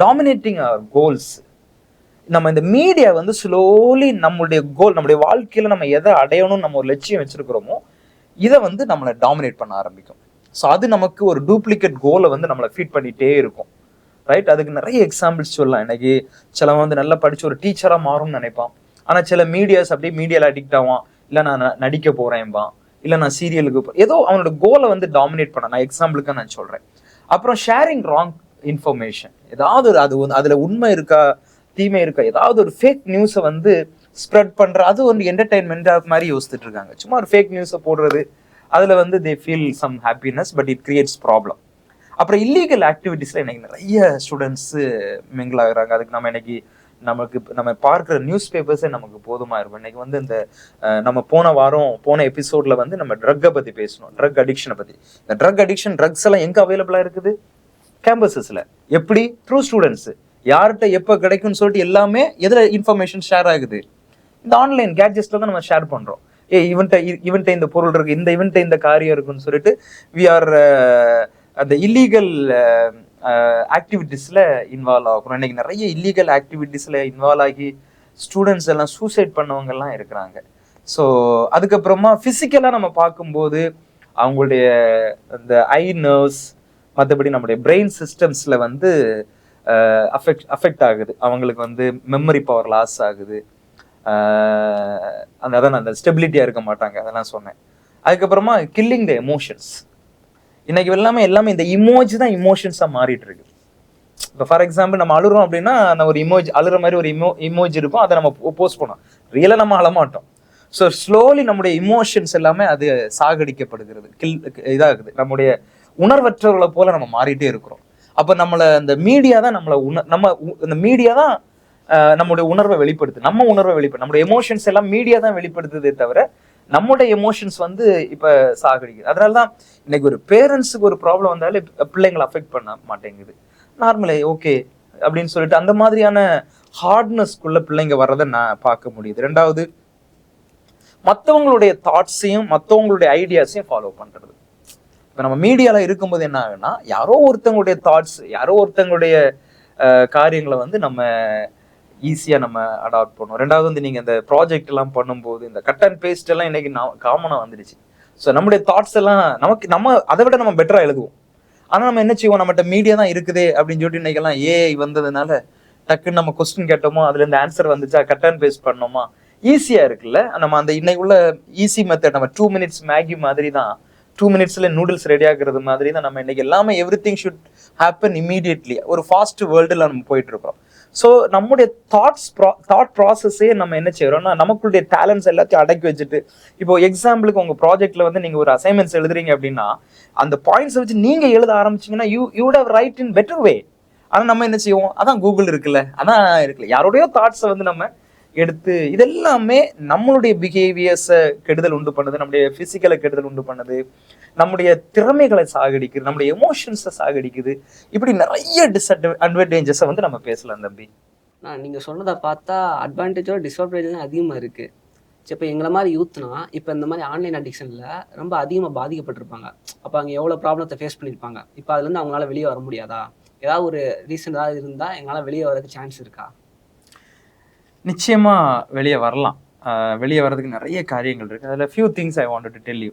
டாமினேட்டிங் அவர் கோல்ஸ். நம்ம இந்த மீடியா வந்து ஸ்லோலி நம்மளுடைய கோல், நம்மளுடைய வாழ்க்கையில நம்ம எதை அடையணும்னு நம்ம ஒரு லட்சியம் வச்சிருக்கிறோமோ இதை வந்து நம்மளை டாமினேட் பண்ண ஆரம்பிக்கும். ஸோ அது நமக்கு ஒரு டூப்ளிகேட் கோலை வந்து நம்மளை ஃபீட் பண்ணிட்டே இருக்கும். ரைட்? அதுக்கு நிறைய எக்ஸாம்பிள்ஸ் சொல்லலாம். இன்னைக்கு சிலவன் வந்து நல்லா படிச்சு ஒரு டீச்சரா மாறும்னு நினைப்பான். ஆனா சில மீடியாஸ் அப்படியே மீடியால அடிக்ட் ஆவான். இல்ல நான் நடிக்க போறேன்பான், இல்ல நான் சீரியலுக்கு ஏதோ அவனோட கோலை வந்து டாமினேட் பண்ண. நான் எக்ஸாம்பிளுக்கு நான் சொல்றேன். அப்புறம் ஷேரிங் ராங் இன்ஃபர்மேஷன். ஏதாவது ஒரு அது வந்து அதுல உண்மை இருக்கா தீமை இருக்கா, ஏதாவது ஒரு ஃபேக் நியூஸை வந்து ஸ்ப்ரெட் பண்ற, அது வந்து என்டர்டைன்மெண்ட் மாதிரி யோசிச்சுட்டு இருக்காங்க. சும்மா ஒரு ஃபேக் நியூஸை போடுறது, அதுல வந்து they feel some happiness, but it creates problem. அப்புறம் இல்லீகல் ஆக்டிவிட்டிஸ்ல இன்னைக்கு நிறைய ஸ்டூடெண்ட்ஸ் மிங்கிள் ஆகுறாங்க. அதுக்கு நம்ம பார்க்குற நியூஸ் பேப்பர்ஸே நமக்கு போதுமா இருக்கும். இன்னைக்கு வந்து இந்த நம்ம போன எபிசோட்ல வந்து நம்ம ட்ரக்கை பத்தி பேசணும், ட்ரக் அடிக்ஷனை பத்தி. இந்த ட்ரக் அடிக்ஷன், ட்ரக்ஸ் எல்லாம் எங்க அவைலபிளா இருக்குது? கேம்பஸஸ்ல. எப்படி? Through students. யார்கிட்ட எப்போ கிடைக்கும்னு சொல்லிட்டு எல்லாமே எதுல இன்ஃபர்மேஷன் ஷேர் ஆகுது? இந்த ஆன்லைன் கேட்ஜெட்ஸ்ல தான் நம்ம ஷேர் பண்றோம். இவன்ட்ட இந்த பொருள் இருக்கு, இவன்ட்ட இந்த காரியம் இருக்குன்னு சொல்லிட்டு வி ஆர் அந்த இல்லீகல் ஆக்டிவிட்டிஸ்ல இன்வால்வ் ஆகும். இன்னைக்கு நிறைய இல்லீகல் ஆக்டிவிட்டிஸ்ல இன்வால்வ் ஆகி ஸ்டூடெண்ட்ஸ் எல்லாம் சூசைட் பண்ணவங்க எல்லாம் இருக்கிறாங்க. ஸோ அதுக்கப்புறமா பிசிக்கலா நம்ம பார்க்கும்போது அவங்களுடைய அந்த ஐ நர்வ்ஸ், மற்றபடி நம்முடைய பிரெயின் சிஸ்டம்ஸ்ல வந்து அஃபெக்ட் ஆகுது. அவங்களுக்கு வந்து மெமரி பவர் லாஸ் ஆகுது. அதான் அந்த ஸ்டெபிலிட்டியா இருக்க மாட்டாங்க, அதெல்லாம் சொன்னேன். அதுக்கப்புறமா கில்லிங் த எமோஷன்ஸ். இன்னைக்கு எல்லாமே இந்த இமோஜி தான் இமோஷன்ஸா மாறிட்டு இருக்கு. இப்போ ஃபார் எக்ஸாம்பிள் நம்ம அழுறோம் அப்படின்னா அந்த ஒரு இமோஜி, அழுற மாதிரி ஒரு இமோஜி இருக்கும், அதை நம்ம போஸ்ட் பண்ணோம். ரியலா நம்ம அழமாட்டோம். ஸோ ஸ்லோலி நம்முடைய இமோஷன்ஸ் எல்லாமே அது சாகடிக்கப்படுகிறது, இதாகுது. நம்முடைய உணர்வற்றவர்களை போல நம்ம மாறிட்டே இருக்கிறோம். அப்போ நம்மளை அந்த மீடியா தான் இந்த மீடியா தான் நம்முடைய உணர்வை வெளிப்படுத்து, நம்முடைய எமோஷன்ஸ் எல்லாம் மீடியா தான் வெளிப்படுத்துதே தவிர நம்முடைய எமோஷன்ஸ் வந்து இப்ப சாகடிக்குது. அதனாலதான் இன்னைக்கு ஒரு பேரண்ட்ஸுக்கு ஒரு ப்ராப்ளம் வந்தாலே பிள்ளைங்களை அஃபெக்ட் பண்ண மாட்டேங்குது. நார்மலே ஓகே அப்படின்னு சொல்லிட்டு அந்த மாதிரியான ஹார்ட்னஸ்க்குள்ள பிள்ளைங்க வர்றதை நான் பார்க்க முடியுது. ரெண்டாவது, மற்றவங்களுடைய தாட்ஸையும் மற்றவங்களுடைய ஐடியாஸையும் ஃபாலோ பண்றது. இப்ப நம்ம மீடியால இருக்கும்போது என்ன ஆகுன்னா, யாரோ ஒருத்தவங்களுடைய தாட்ஸ், யாரோ ஒருத்தவங்களுடைய காரியங்களை வந்து நம்ம ஈஸியா நம்ம அடாப்ட் பண்ணுவோம். ரெண்டாவது வந்து நீங்க இந்த ப்ராஜெக்ட் எல்லாம் பண்ணும்போது இந்த கட் அண்ட் பேஸ்ட் எல்லாம் இன்னைக்கு காமனா வந்துடுச்சு. ஸோ நம்முடைய தாட்ஸ் எல்லாம் நம்ம அதை விட நம்ம பெட்டரா எழுதுவோம். ஆனா நம்ம என்ன செய்வோம், நம்மகிட்ட மீடியா தான் இருக்குதே அப்படின்னு சொல்லிட்டு இன்னைக்கெல்லாம் ஏஐ வந்ததுனால டக்குன்னு நம்ம கொஸ்டின் கேட்டோமோ அதுல இருந்து ஆன்சர் வந்துச்சா, கட் அண்ட் பேஸ்ட் பண்ணோமா, ஈஸியா இருக்குல்ல. நம்ம அந்த இன்னைக்கு உள்ள ஈஸி மெத்தட், நம்ம 2 minutes மேகி மாதிரி தான், 2 minutesல நூடுல்ஸ் ரெடி ஆகுறது மாதிரி தான் நம்ம இன்னைக்கு எல்லாமே எவ்ரிதிங் ஷுட் ஹேப்பன் இமீடியட்லி. ஒரு ஃபாஸ்ட் வேர்ல்டுல நம்ம போயிட்டு இருக்கோம். ஸோ நம்முடைய தாட் ப்ராசஸே நம்ம என்ன செய்யறோம்னா, நமக்குடைய டேலண்ட்ஸ் எல்லாத்தையும் அடக்கி வச்சுட்டு, இப்போ எக்ஸாம்பிளுக்கு உங்க ப்ராஜெக்ட்ல வந்து நீங்க ஒரு அசைன்மெண்ட்ஸ் எழுதுறீங்க அப்படின்னா அந்த பாயிண்ட்ஸ் வச்சு நீங்க எழுத ஆரம்பிச்சீங்கன்னா you would have write in better way. ஆனா நம்ம என்ன செய்வோம், அதான் கூகுள் இருக்குல்ல, யாரோடய தாட்ஸை வந்து நம்ம எடுத்து, இதெல்லாமே நம்மளுடைய பிஹேவியர்ஸை கெடுதல் உண்டு பண்ணுது, நம்முடைய பிசிக்கலை கெடுதல் உண்டு பண்ணுது, நம்முடைய திறமைகளை சாகடிக்குது, நம்முடைய எமோஷன்ஸை சாகடிக்குது. இப்படி நிறைய டிஸ்அட்வான்டேஜஸை வந்து நம்ம பேசலாம் தம்பி. நீங்கள் சொன்னதை பார்த்தா அட்வான்டேஜோட டிஸ்அட்வான்டேஜ் தான் அதிகமாக இருக்குது. சரி, இப்போ எங்களை மாதிரி யூத்னா இப்போ இந்த மாதிரி ஆன்லைன் அடிக்ஷனில் ரொம்ப அதிகமாக பாதிக்கப்பட்டிருப்பாங்க. அப்போ அங்கே எவ்வளோ ப்ராப்ளத்தை ஃபேஸ் பண்ணியிருப்பாங்க. இப்போ அதுலேருந்து அவங்களால வெளியே வர முடியாதா? ஏதாவது ஒரு ரீசன் ஏதாவது இருந்தால் எங்களால் வெளியே வரதுக்கு சான்ஸ் இருக்கா? நிச்சயமா வெளியே வரலாம். வெளியே வர்றதுக்கு நிறைய காரியங்கள் இருக்குது. அதில் few things I wanted to tell you.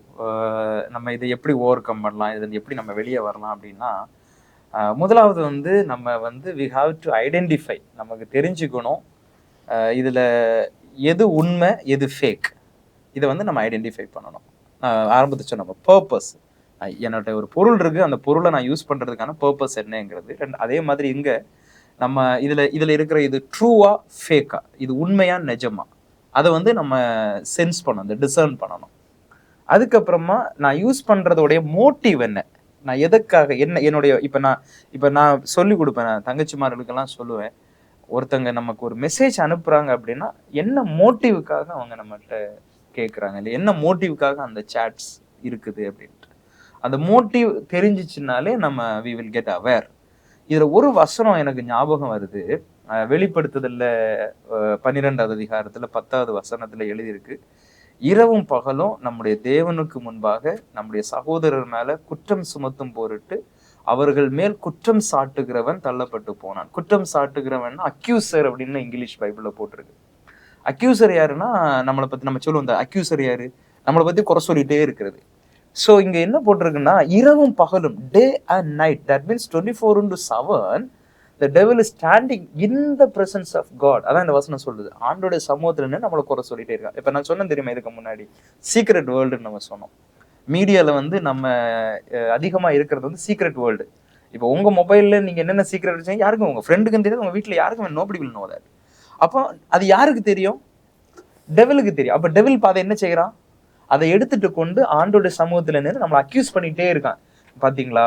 நம்ம இதை எப்படி ஓவர் கம் பண்ணலாம், இது எப்படி நம்ம வெளியே வரலாம் அப்படின்னா, முதலாவது வந்து நம்ம வந்து வி ஹாவ் டு ஐடென்டிஃபை, நமக்கு தெரிஞ்சுக்கணும் இதில் எது உண்மை எது ஃபேக், இதை வந்து நம்ம ஐடென்டிஃபை பண்ணணும். ஆரம்பத்தை சொன்ன பர்பஸ், என்னோட ஒரு பொருள் இருக்குது, அந்த பொருளை நான் யூஸ் பண்ணுறதுக்கான பர்பஸ் என்னங்கிறது. அதே மாதிரி இங்கே நம்ம இதில் இருக்கிற இது ட்ரூவா ஃபேக்கா, இது உண்மையா நிஜமா, அதை வந்து நம்ம சென்ஸ் பண்ணணும், டிசர்ன் பண்ணணும். அதுக்கப்புறமா நான் யூஸ் பண்ணுறதோடைய மோட்டிவ் என்ன, நான் எதுக்காக என்னுடைய இப்போ நான் சொல்லி கொடுப்பேன், நான் தங்கச்சிமார்களுக்கெல்லாம் சொல்லுவேன், ஒருத்தங்க நமக்கு ஒரு மெசேஜ் அனுப்புறாங்க அப்படின்னா என்ன மோட்டிவுக்காக அவங்க நம்மகிட்ட கேட்குறாங்க, இல்லை என்ன மோட்டிவுக்காக அந்த சாட்ஸ் இருக்குது அப்படின்ட்டு. அந்த மோட்டிவ் தெரிஞ்சிச்சுனாலே நம்ம வி வில் கெட் அவேர். இதுல ஒரு வசனம் எனக்கு ஞாபகம் வருது. வெளிப்படுத்துதல்ல 12வது அதிகாரத்துல 10வது வசனத்துல எழுதியிருக்கு, இரவும் பகலும் நம்முடைய தேவனுக்கு முன்பாக நம்முடைய சகோதரர் மேல குற்றம் சுமத்தும் பொருட்டு அவர்கள் மேல் குற்றம் சாட்டுகிறவன் தள்ளப்பட்டு போனான். குற்றம் சாட்டுகிறவன் அக்யூசர் அப்படின்னு இங்கிலீஷ் பைபிள்ல போட்டிருக்கு. அக்யூசர் யாருன்னா நம்மளை பத்தி நம்ம சொல்லுவோம், இந்த அக்யூசர் யாரு, நம்மளை பத்தி குறை சொல்லிட்டே இருக்கிறது. ஸோ இங்க என்ன போட்டிருக்குன்னா இரவும் பகலும், day and night, that means 24/7 the devil is standing in the presence of God. அதான் இந்த வசனம் சொல்லுது, ஆண்டோட சமூகத்துல நம்மளை குறை சொல்லிட்டே இருக்கான். இப்ப நான் சொன்னேன் தெரியுமா இதுக்கு முன்னாடி, சீக்ரெட் வேர்ல்டுன்னு நம்ம சொன்னோம். மீடியால வந்து நம்ம அதிகமா இருக்கிறது வந்து சீக்ரெட் வேர்ல்டு. இப்போ உங்க மொபைல்ல நீங்க என்னென்ன சீக்ரெட் வச்சீங்க யாருக்கும், உங்க ஃப்ரெண்டுக்கும் தெரியாது, உங்க வீட்டுல யாருக்கும் nobody will know that. அப்போ அது யாருக்கு தெரியும்? டெவிலுக்கு தெரியும். அப்ப டெவில் பாதை என்ன செய்யறான், அதை எடுத்துட்டு கொண்டு ஆண்டோட சமூகத்துல நின்று நம்மளை அக்யூஸ் பண்ணிட்டே இருக்கான். பாத்தீங்களா,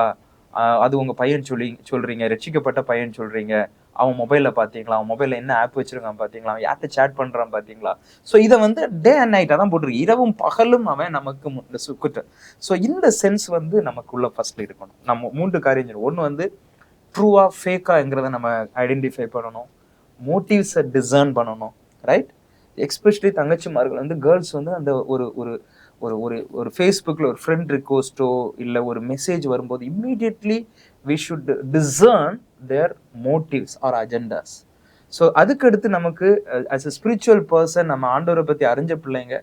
அது உங்க பையன் சொல்றீங்க, ரட்சிக்கப்பட்ட பையன் சொல்றீங்க, அவன் மொபைல்ல பாத்தீங்களா, அவன் மொபைல்ல என்ன ஆப் வச்சிருக்கான் பாத்தீங்களா, அவன் யார்கிட்ட சேட் பண்றான் பாத்தீங்களா. ஸோ இதை வந்து டே அண்ட் நைட் அதான் போட்டிருக்கு, இரவும் பகலும் அவன் நமக்கு சுக்குட்ட. ஸோ இந்த சென்ஸ் வந்து நமக்குள்ள ஃபர்ஸ்ட்ல இருக்கணும். நம்ம 3 காரியம், ஒன்று வந்து ட்ரூவா ஃபேக்காங்கிறத நம்ம ஐடென்டிஃபை பண்ணணும், மோட்டிவ்ஸை டிசர்ன் பண்ணணும், ரைட். எஸ்பெஷலி தங்கச்சிமார்கள் வந்து கேர்ள்ஸ் வந்து அந்த ஒரு ஒரு ஒரு ஒரு ஒரு ஃபேஸ்புக்கில் ஒரு ஃப்ரெண்ட் ரிக்வஸ்ட்டோ இல்லை ஒரு மெசேஜ் வரும்போது immediately we should discern their motives or agendas. So அதுக்கடுத்து நமக்கு ஆஸ் எ ஸ்பிரிச்சுவல் பர்சன், நம்ம ஆண்டவரை பற்றி அறிஞ்ச பிள்ளைங்க,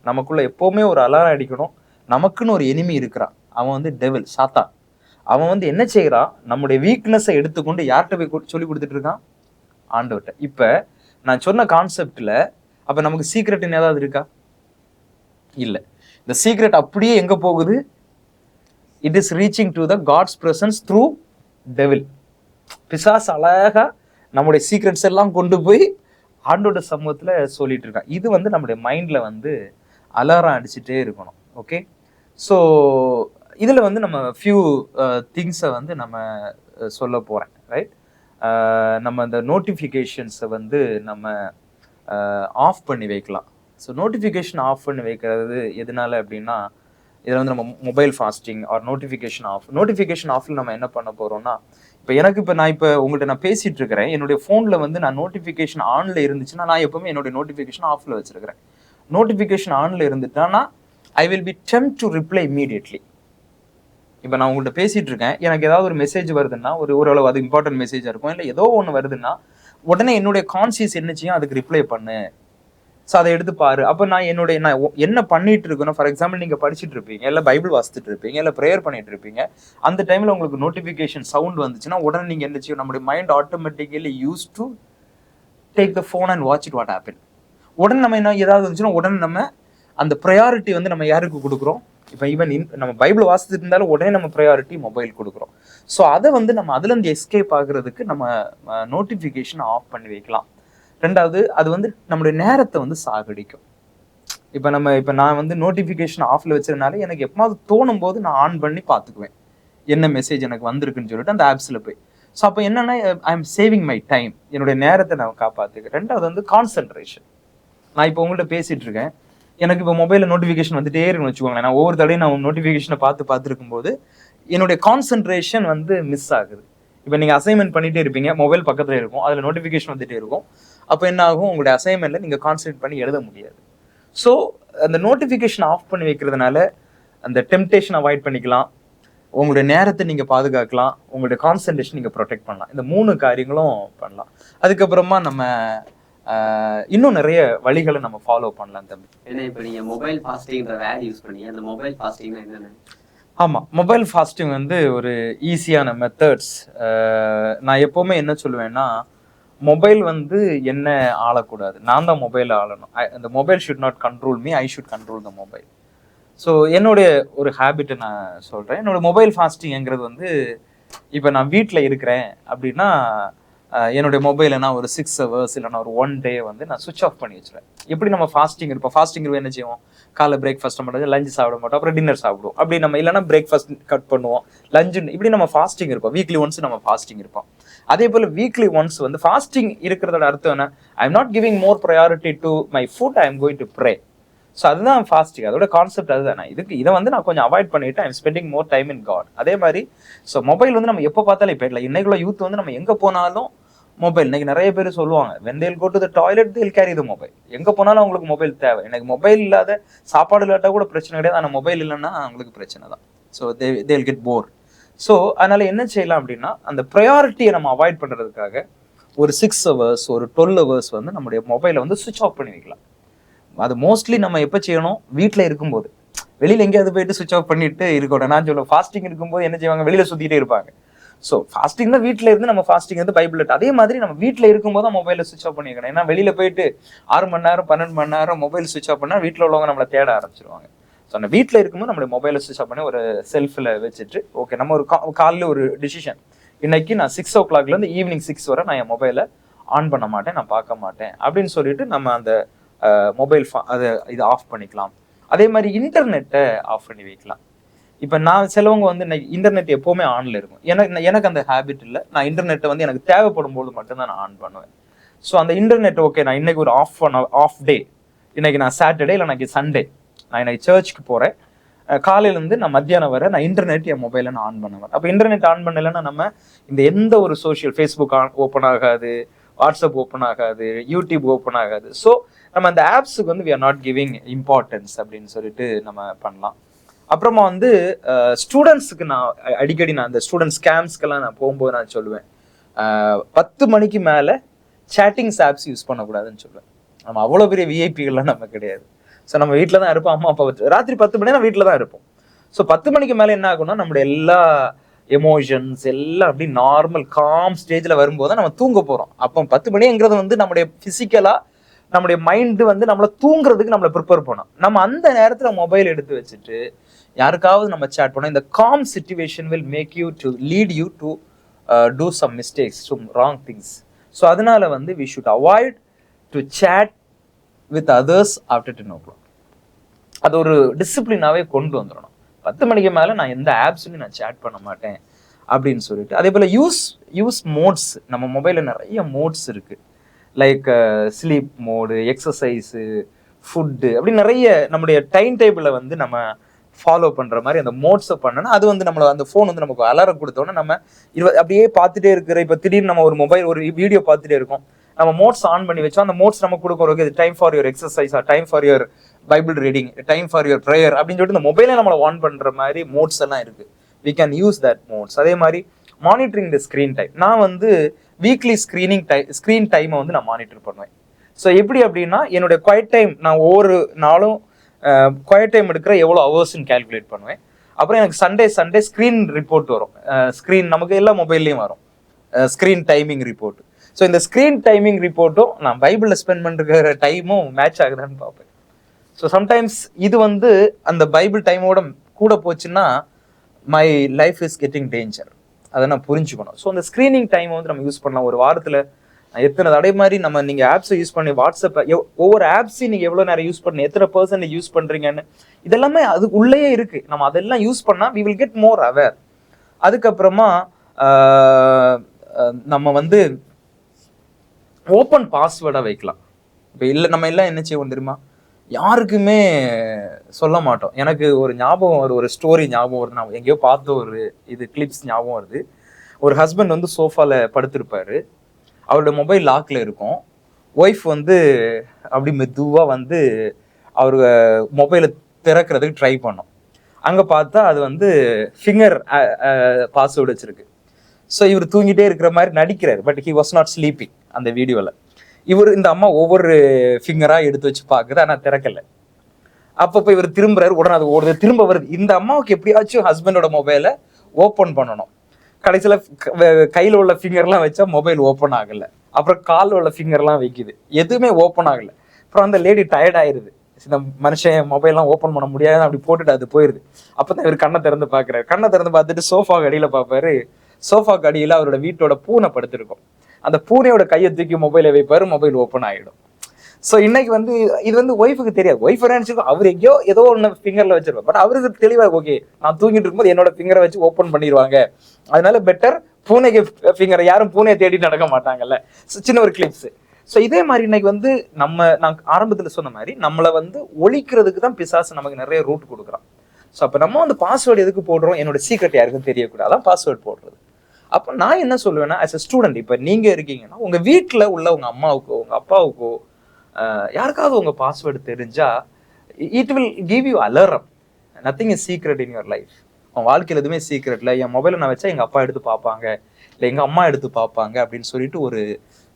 நமக்குள்ள எப்போவுமே ஒரு அலாரம் அடிக்கணும். நமக்குன்னு ஒரு எனிமி இருக்கிறான், அவன் வந்து டெவில், சாத்தான். அவன் வந்து என்ன செய்கிறான், நம்முடைய வீக்னஸை எடுத்துக்கொண்டு யார்கிட்ட போய் சொல்லி கொடுத்துட்டு இருக்கான், ஆண்டவர்கிட்ட. இப்போ நான் சொன்ன கான்செப்டில் அப்போ நமக்கு சீக்ரெட்னு ஏதாவது இருக்கா? இல்லை. இந்த சீக்ரெட் அப்படியே எங்க போகுது, it is reaching to the God's presence through devil. பிசாஸ் அழகா நம்முடைய சீக்ரெட்ஸ் எல்லாம் கொண்டு போய் ஆண்டோட சமூகத்துல சொல்லிட்டு இருக்கான். இது வந்து நம்முடைய மைண்ட்ல வந்து அலாரம் அடிச்சுட்டே இருக்கணும். ஓகே, ஸோ இதுல வந்து நம்ம ஃபியூ திங்ஸை வந்து நம்ம சொல்ல போறேன், ரைட். நம்ம இந்த நோட்டிஃபிகேஷன்ஸை வந்து நம்ம ஆஃப் பண்ணி வைக்கலாம். ஸோ நோட்டிஃபிகேஷன் ஆஃப் பண்ணி வைக்கிறது எதனால அப்படின்னா, இதில் வந்து நம்ம mobile fasting or notification off. Notification ஆஃபில் நம்ம என்ன பண்ண போகிறோம்னா, இப்போ நான் உங்கள்கிட்ட நான் பேசிகிட்டு இருக்கிறேன், என்னுடைய ஃபோனில் வந்து நான் நோட்டிஃபிகேஷன் ஆனில் இருந்துச்சுன்னா நான் எப்பவுமே என்னுடைய நோட்டிஃபிகேஷன் ஆஃபில் வச்சுருக்கிறேன். நோட்டிஃபிகேஷன் ஆனில் இருந்துட்டான்னா I will be tempt to reply immediately. இப்போ நான் உங்கள்கிட்ட பேசிகிட்டு இருக்கேன், எனக்கு ஏதாவது ஒரு மெசேஜ் வருதுன்னா, ஓரளவு அது இம்பார்ட்டன்ட் மெசேஜாக இருக்கும், இல்லை ஏதோ ஒன்று வருதுன்னா உடனே என்னுடைய கான்சியஸ் என்ன செய்யும், அதுக்கு ரிப்ளை பண்ணு, ஸோ அதை எடுத்து பாரு. அப்போ நான் என்ன பண்ணிட்டு இருக்கணும், ஃபார் எக்ஸாம்பிள் நீங்கள் படிச்சுட்டு இருப்பீங்க, இல்லை பைபிள் வாசிச்சுட்டு இருப்பீங்க, இல்லை ப்ரேயர் பண்ணிட்டு இருப்பீங்க, அந்த டைமில் உங்களுக்கு நோட்டிஃபிகேஷன் சவுண்ட் வந்துச்சுன்னா உடனே நீங்கள் என்ன செய்யும், நம்மளுடைய mind automatically use to take the phone and watch it what happen. உடனே நம்ம என்ன ஏதாவது வந்துச்சுன்னா உடனே நம்ம அந்த ப்ரையாரிட்டி வந்து நம்ம யாருக்கு கொடுக்குறோம், இப்போ ஈவன் நம்ம பைபிள் வாசிச்சுட்டு இருந்தாலும் உடனே நம்ம ப்ரையாரிட்டி மொபைல் கொடுக்குறோம். ஸோ அதை வந்து நம்ம அதுலேருந்து எஸ்கேப் ஆகுறதுக்கு நம்ம நோட்டிஃபிகேஷன் ஆஃப் பண்ணி வைக்கலாம். ரெண்டாவது, அது வந்து நம்மளுடைய நேரத்தை வந்து சாகடிக்கும். இப்போ நான் வந்து நோட்டிஃபிகேஷன் ஆஃப்ல வச்சதுனால எனக்கு எப்போது தோணும் போது நான் ஆன் பண்ணி பார்த்துக்குவேன் என்ன மெசேஜ் எனக்கு வந்திருக்குன்னு சொல்லிட்டு அந்த ஆப்ஸில் போய். ஸோ அப்போ என்னன்னா, I am saving my time, என்னுடைய நேரத்தை நான் காப்பாற்றுக்கிறேன். ரெண்டாவது வந்து கான்சென்ட்ரேஷன். நான் இப்போ உங்கள்கிட்ட பேசிட்டு இருக்கேன், எனக்கு இப்போ மொபைலில் நோட்டிஃபிகேஷன் வந்துட்டே இருக்குன்னு வச்சுக்கோங்களேன். நான் ஒவ்வொரு தடையும் நான் நோட்டிஃபிகேஷனை பார்த்துருக்கும் போது என்னுடைய கான்சென்ட்ரேஷன் வந்து மிஸ் ஆகுது. இப்போ நீங்கள் அசைன்மெண்ட் பண்ணிகிட்டே இருப்பீங்க, மொபைல் பக்கத்தில் இருக்கும், அதில் நோட்டிஃபிகேஷன் வந்துகிட்டே இருக்கும். அப்போ என்ன ஆகும், உங்களுடைய அசைன்மெண்ட்டில் நீங்கள் கான்சென்ட்ரேட் பண்ணி எழுத முடியாது. ஸோ அந்த நோட்டிஃபிகேஷன் ஆஃப் பண்ணி வைக்கிறதுனால அந்த டெம்ப்டேஷன் அவாய்ட் பண்ணிக்கலாம், உங்களுடைய நேரத்தை நீங்கள் பாதுகாக்கலாம், உங்களுடைய கான்சென்ட்ரேஷன் நீங்கள் ப்ரொடெக்ட் பண்ணலாம். இந்த 3 காரியங்களும் பண்ணலாம். அதுக்கப்புறமா நம்ம இன்னும் நிறைய வழிகளை நம்ம ஃபாலோ பண்ணலாம் தம்பி. ஏன்னா இப்போ நீங்கள் மொபைல் ஃபாஸ்டிங்ன்ற வேர்ட் யூஸ் பண்ணி, அந்த மொபைல் ஃபாஸ்டிங்னா என்னென்ன? ஆமாம், மொபைல் ஃபாஸ்டிங் வந்து ஒரு ஈஸியான மெத்தட்ஸ். நான் எப்போவுமே என்ன சொல்லுவேன்னா, மொபைல் வந்து என்ன ஆளக்கூடாது, நான் தான் மொபைலை ஆளணும். அந்த mobile should not control me, I should control the mobile. So என்னுடைய ஒரு ஹேபிட்டை நான் சொல்கிறேன். என்னோட மொபைல் ஃபாஸ்டிங்கிறது வந்து, இப்போ நான் வீட்டில் இருக்கிறேன் அப்படின்னா என்னுடைய மொபைலை நான் ஒரு 6 ஹவர்ஸ் இல்லைனா ஒரு 1 டே வந்து நான் சுவிச் ஆஃப் பண்ணி வச்சுருவேன். எப்படி நம்ம ஃபாஸ்டிங் இருப்போம், ஃபாஸ்டிங் இருப்போம் என்ன செய்வோம், காலை பிரேக்ஃபாஸ்ட் பண்ணுறது, லஞ்ச் சாப்பிட மாட்டோம், அப்புறம் டின்னர் சாப்பிடுவோம். அப்படி நம்ம இல்லைனா பிரேக்ஃபாஸ்ட் கட் பண்ணுவோம், லஞ்சு, இப்படி நம்ம ஃபாஸ்டிங் இருப்போம். வீக்லி ஒன்ஸ் நம்ம ஃபாஸ்டிங் இருப்போம். அதே போல் வீக்லி ஒன்ஸ் வந்து ஃபாஸ்டிங் இருக்கிறதோட அர்த்தம் என்ன, I am not giving more priority to my food, I am going to pray. So அதுதான் ஃபாஸ்டிங், அதோட கான்செப்ட் அதுதான். இதை வந்து நான் கொஞ்சம் அவாய்ட் பண்ணிட்டு I'm spending more time in God. அதே மாதிரி ஸோ மொபைல் வந்து நம்ம எப்போ பார்த்தாலும் இப்போ இல்லை, இன்னைக்குள்ள யூத் வந்து நம்ம எங்கே போனாலும் மொபைல். இன்னைக்கு நிறைய பேர் சொல்லுவாங்க when they'll go to the toilet they'll carry the mobile. எங்கே போனாலும் அவங்களுக்கு மொபைல் தேவை. எனக்கு மொபைல் இல்லாத சாப்பாடு இல்லாட்டா கூட பிரச்சனை கிடையாது, ஆனால் மொபைல் இல்லைன்னா அவங்களுக்கு பிரச்சனை தான். So they'll get bored. So அதனால என்ன செய்யலாம் அப்படின்னா, அந்த ப்ரையாரிட்டியை நம்ம அவாய்ட் பண்ணுறதுக்காக ஒரு 6 ஹவர்ஸ் ஒரு 12 ஹவர்ஸ் வந்து நம்முடைய மொபைலை வந்து சுவிச் ஆஃப் பண்ணி வைக்கலாம். அது மோஸ்ட்லி நம்ம எப்போ செய்யணும், வீட்டில் இருக்கும்போது. வெளியில் எங்கேயாவது போயிட்டு சுவிச் ஆஃப் பண்ணிட்டு இருக்கணும். நான் சொல்லுவேன், ஃபாஸ்டிங் இருக்கும்போது என்ன செய்வாங்க, வெளியில் சுற்றிட்டே இருப்பாங்க. ஸோ ஃபாஸ்டிங் தான் வீட்டில் இருந்து நம்ம ஃபாஸ்டிங் வந்து பைபிள். அதே மாதிரி நம்ம வீட்டில் இருக்கும்போது தான் மொபைலை சுவிச் ஆஃப் பண்ணிக்கணும். ஏன்னா வெளியில் போயிட்டு 6 மணி நேரம் 12 மணி நேரம் மொபைல் சுவிச் ஆஃப் பண்ணால் வீட்டில் உள்ளவங்க நம்மளை தேட ஆரம்பிச்சிருவாங்க. ஸோ அந்த வீட்டில் இருக்கும்போது நம்மளுடைய மொபைலை சுவிச் ஆஃப் பண்ணி ஒரு செல்ஃபில் வச்சுட்டு, ஓகே நம்ம ஒரு காலையில் ஒரு டிசிஷன், இன்னைக்கு நான் 6 o'clock ஈவினிங் 6 வரை நான் என் மொபைலை ஆன் பண்ண மாட்டேன், நான் பார்க்க மாட்டேன் அப்படின்னு சொல்லிட்டு நம்ம அந்த மொபைல் அதை இது ஆஃப் பண்ணிக்கலாம். அதே மாதிரி இன்டர்நெட்டை ஆஃப் பண்ணி வைக்கலாம். இப்போ நான் சிலவங்க வந்து இன்டர்நெட் எப்போவுமே ஆனில் இருக்கும். எனக்கு அந்த ஹேபிட் இல்லை. நான் இன்டர்நெட்டை வந்து எனக்கு தேவைப்படும் போது மட்டும்தான் நான் ஆன் பண்ணுவேன். ஸோ அந்த இன்டர்நெட் ஓகே, நான் இன்னைக்கு ஒரு ஆஃப் டே, இன்னைக்கு நான் சாட்டர்டே இல்லை இன்னைக்கு சண்டே, நான் இன்னைக்கு சர்ச்சுக்கு போகிறேன், காலையிலேருந்து நான் மத்தியானம் வரை நான் இன்டர்நெட் என் மொபைலை நான் ஆன் பண்ணுவேன். அப்போ இன்டர்நெட் ஆன் பண்ணலைன்னா நம்ம இந்த எந்த ஒரு சோஷியல், ஃபேஸ்புக் ஓப்பன் ஆகாது, வாட்ஸ்அப் ஓப்பன் ஆகாது, யூடியூப் ஓப்பன் ஆகாது. ஸோ நம்ம அந்த ஆப்ஸுக்கு வந்து we are not giving importance அப்படின்னு சொல்லிட்டு நம்ம பண்ணலாம். அப்புறமா வந்து ஸ்டூடெண்ட்ஸுக்கு நான் அடிக்கடி நான் அந்த ஸ்டூடெண்ட் ஸ்கேம்ஸ்க்கெல்லாம் நான் போகும்போது நான் சொல்லுவேன், 10 மணிக்கு மேலே சேட்டிங்ஸ் ஆப்ஸ் யூஸ் பண்ணக்கூடாதுன்னு சொல்லுவேன். நம்ம அவ்வளோ பெரிய விஐபிகள்லாம் நம்ம கிடையாது. ஸோ நம்ம வீட்டில் தான் இருப்போம், அம்மா அப்பா வச்சு ராத்திரி 10 மணி நான் வீட்டில் தான் இருப்போம். ஸோ 10 மணிக்கு மேலே என்ன ஆகும்னா, நம்மளுடைய எல்லா எமோஷன்ஸ் எல்லாம் அப்படி நார்மல் காம் ஸ்டேஜில் வரும்போது தான் நம்ம தூங்க போகிறோம். அப்போ 10 மணிங்கிறது வந்து நம்முடைய ஃபிசிக்கலாக நம்முடைய மைண்டு வந்து நம்மளை தூங்குறதுக்கு நம்மளை ப்ரிப்பேர் பண்ணோம். நம்ம அந்த நேரத்தில் மொபைல் எடுத்து வச்சுட்டு யாருக்காவது நம்ம சேட் பண்ணோம், இந்த calm situation will make you to lead you to do some mistakes, some wrong things. So அதனால வந்து we should avoid to chat with others after 10 o'clock. அது ஒரு டிசிப்ளினாவே கொண்டு வந்துடணும். 10 மணிக்கு மேலே நான் எந்த ஆப்ஸ்லையும் நான் சேட் பண்ண மாட்டேன் அப்படின்னு சொல்லிட்டு. அதே போல் யூஸ் மோட்ஸ், நம்ம மொபைலில் நிறைய மோட்ஸ் இருக்குது. Like sleep mode, exercise, food, அப்படி நிறைய நம்முடைய டைம் டேபிளை வந்து நம்ம ஃபாலோ பண்ணுற மாதிரி அந்த மோட்ஸை பண்ணோன்னா அது வந்து நம்மளை அந்த ஃபோன் வந்து நமக்கு அலாரம் கொடுத்தோன்னா நம்ம அப்படியே பார்த்துட்டே இருக்கிற. இப்போ திடீர்னு நம்ம ஒரு வீடியோ பார்த்துட்டே இருக்கோம், நம்ம மோட்ஸ் ஆன் பண்ணி வச்சோம், அந்த மோட்ஸ் நம்ம கொடுக்குறோம், இது time for your exercise, time for your Bible reading, time for your prayer அப்படின்னு சொல்லிட்டு இந்த மொபைலே நம்மளை ஆன் பண்ணுற மாதிரி மோட்ஸ் எல்லாம் இருக்குது. We can use that modes. அதே மாதிரி மானிட்டரிங் த ஸ்க்ரீன் டைம், நான் வந்து வீக்லி ஸ்க்ரீன் டைமை வந்து நான் மானிட்டர் பண்ணுவேன். ஸோ எப்படி அப்படின்னா, என்னுடைய குவைட் டைம் நான் ஒவ்வொரு நாளும் குவைட் டைம் எடுக்கிற எவ்வளோ ஹவர்ஸ்ன்னு கேல்குலேட் பண்ணுவேன். அப்புறம் எனக்கு சண்டே ஸ்க்ரீன் ரிப்போர்ட் வரும். ஸ்க்ரீன் நமக்கு எல்லா மொபைல்லையும் வரும் ஸ்க்ரீன் டைமிங் ரிப்போர்ட். ஸோ இந்த ஸ்க்ரீன் டைமிங் ரிப்போர்ட்டும் நான் பைபிளில் ஸ்பெண்ட் பண்ணுற டைமும் மேட்ச் ஆகுதான்னு பார்ப்பேன். ஸோ சம்டைம்ஸ் இது வந்து அந்த பைபிள் டைமோட கூட போச்சுன்னா my life is getting danger, அதை நான் புரிஞ்சுக்கணும். ஸோ அந்த ஸ்க்ரீனிங் டைமை வந்து நம்ம யூஸ் பண்ணலாம். ஒரு வாரத்தில் எத்தனை அதே மாதிரி நீங்கள் ஆப்ஸை யூஸ் பண்ணி, வாட்ஸ்அப்பை ஒவ்வொரு ஆப்ஸையும் நீங்கள் எவ்வளோ நேரம் யூஸ் பண்ணி, எத்தனை பர்சன்ட் யூஸ் பண்ணுறீங்கன்னு இதெல்லாமே அது உள்ளேயே இருக்குது. நம்ம அதெல்லாம் யூஸ் பண்ணால் we will get more aware. அதுக்கப்புறமா நம்ம வந்து ஓப்பன் பாஸ்வேர்டாக வைக்கலாம். இப்போ இல்லை நம்ம எல்லாம் என்ன செய்வோம் தெரியுமா, யாருக்குமே சொல்ல மாட்டோம். எனக்கு ஒரு ஞாபகம் வருது, ஒரு ஸ்டோரி ஞாபகம் வருது, நான் எங்கேயோ பார்த்த ஒரு கிளிப்ஸ் ஞாபகம் வருது. ஒரு ஹஸ்பண்ட் வந்து சோஃபாவில் படுத்திருப்பாரு, அவரோட மொபைல் லாக்கில் இருக்கும். ஒய்ஃப் வந்து அப்படி மெதுவாக வந்து அவர் மொபைலை திறக்கிறதுக்கு ட்ரை பண்ணோம். அங்கே பார்த்தா அது வந்து ஃபிங்கர் பாஸ்வேர்டு வச்சிருக்கு. ஸோ இவர் தூங்கிட்டே இருக்கிற மாதிரி நடிக்கிறார், but he was not sleeping அந்த வீடியோவில். இந்த அம்மா ஒவ்வொரு ஃபிங்கராக எடுத்து வச்சு பார்க்குது, ஆனால் திறக்கலை. அப்பப்போ இவர் திரும்புறாரு, உடனே அது ஓடுது, திரும்ப வருது. இந்த அம்மாவுக்கு எப்படியாச்சும் ஹஸ்பண்டோட மொபைலை ஓப்பன் பண்ணணும். கடைசியில் கையில் உள்ள ஃபிங்கர்லாம் வச்சா மொபைல் ஓப்பன் ஆகலை. அப்புறம் காலில் உள்ள ஃபிங்கர்லாம் வைக்குது, எதுவுமே ஓப்பன் ஆகலை. அப்புறம் அந்த லேடி டயர்ட் ஆயிடுது, இந்த மனுஷன் மொபைல்லாம் ஓப்பன் பண்ண முடியாது, அப்படி போட்டுட்டு அது போயிடுது. அப்போ தான் இவர் கண்ணை திறந்து பார்க்குறாரு. கண்ணை திறந்து பார்த்துட்டு சோஃபாக்கு அடியில் பார்ப்பாரு. சோஃபாக்கு அடியில் அவரோட வீட்டோட பூனை படுத்திருக்கும். அந்த பூனையோட கையை தூக்கி மொபைலை வைப்பாரு, மொபைல் ஓப்பன் ஆகிடும். ஸோ இன்னைக்கு வந்து இது வந்து ஒய்ஃபுக்கு தெரியாது. ஒய்ஃப் நினைச்சிருக்கோம் அவர் எங்கேயோ ஏதோ ஒன்று ஃபிங்கர்ல வச்சிருப்பார். பட் அவருக்கு தெளிவாக ஓகே நான் தூங்கிட்டு இருக்கும்போது என்னோட ஃபிங்கரை வச்சு ஓப்பன் பண்ணிடுவாங்க, அதனால பெட்டர் பூனைக்கு ஃபிங்கரை, யாரும் பூனையை தேடி நடக்க மாட்டாங்கல்ல. சின்ன ஒரு கிளிப்ஸ். ஸோ இதே மாதிரி இன்னைக்கு வந்து நான் ஆரம்பத்தில் சொன்ன மாதிரி நம்மளை வந்து ஒழிக்கிறதுக்கு தான் பிசாசு நமக்கு நிறைய ரூட் கொடுக்குறான். ஸோ அப்போ நம்ம வந்து பாஸ்வேர்டு எதுக்கு போடுறோம்? என்னோட சீக்ரெட் யாருக்கும் தெரியக்கூடாது, அதான் பாஸ்வேர்டு போடுறது. அப்போ நான் என்ன சொல்லுவேன்னா, ஆஸ் அ ஸ்டூடெண்ட், இப்போ நீங்க இருக்கீங்கன்னா உங்க வீட்டில் உள்ள உங்க அம்மாவுக்கோ உங்க அப்பாவுக்கோ யாருக்காவது உங்க பாஸ்வேர்டு தெரிஞ்சா it will give you alarm. Nothing is secret in your life. உன் வாழ்க்கையில் எதுவுமே சீக்ரெட் இல்லை. என் மொபைலை நான் வச்சா எங்க அப்பா எடுத்து பார்ப்பாங்க, இல்லை எங்க அம்மா எடுத்து பார்ப்பாங்க அப்படின்னு சொல்லிட்டு ஒரு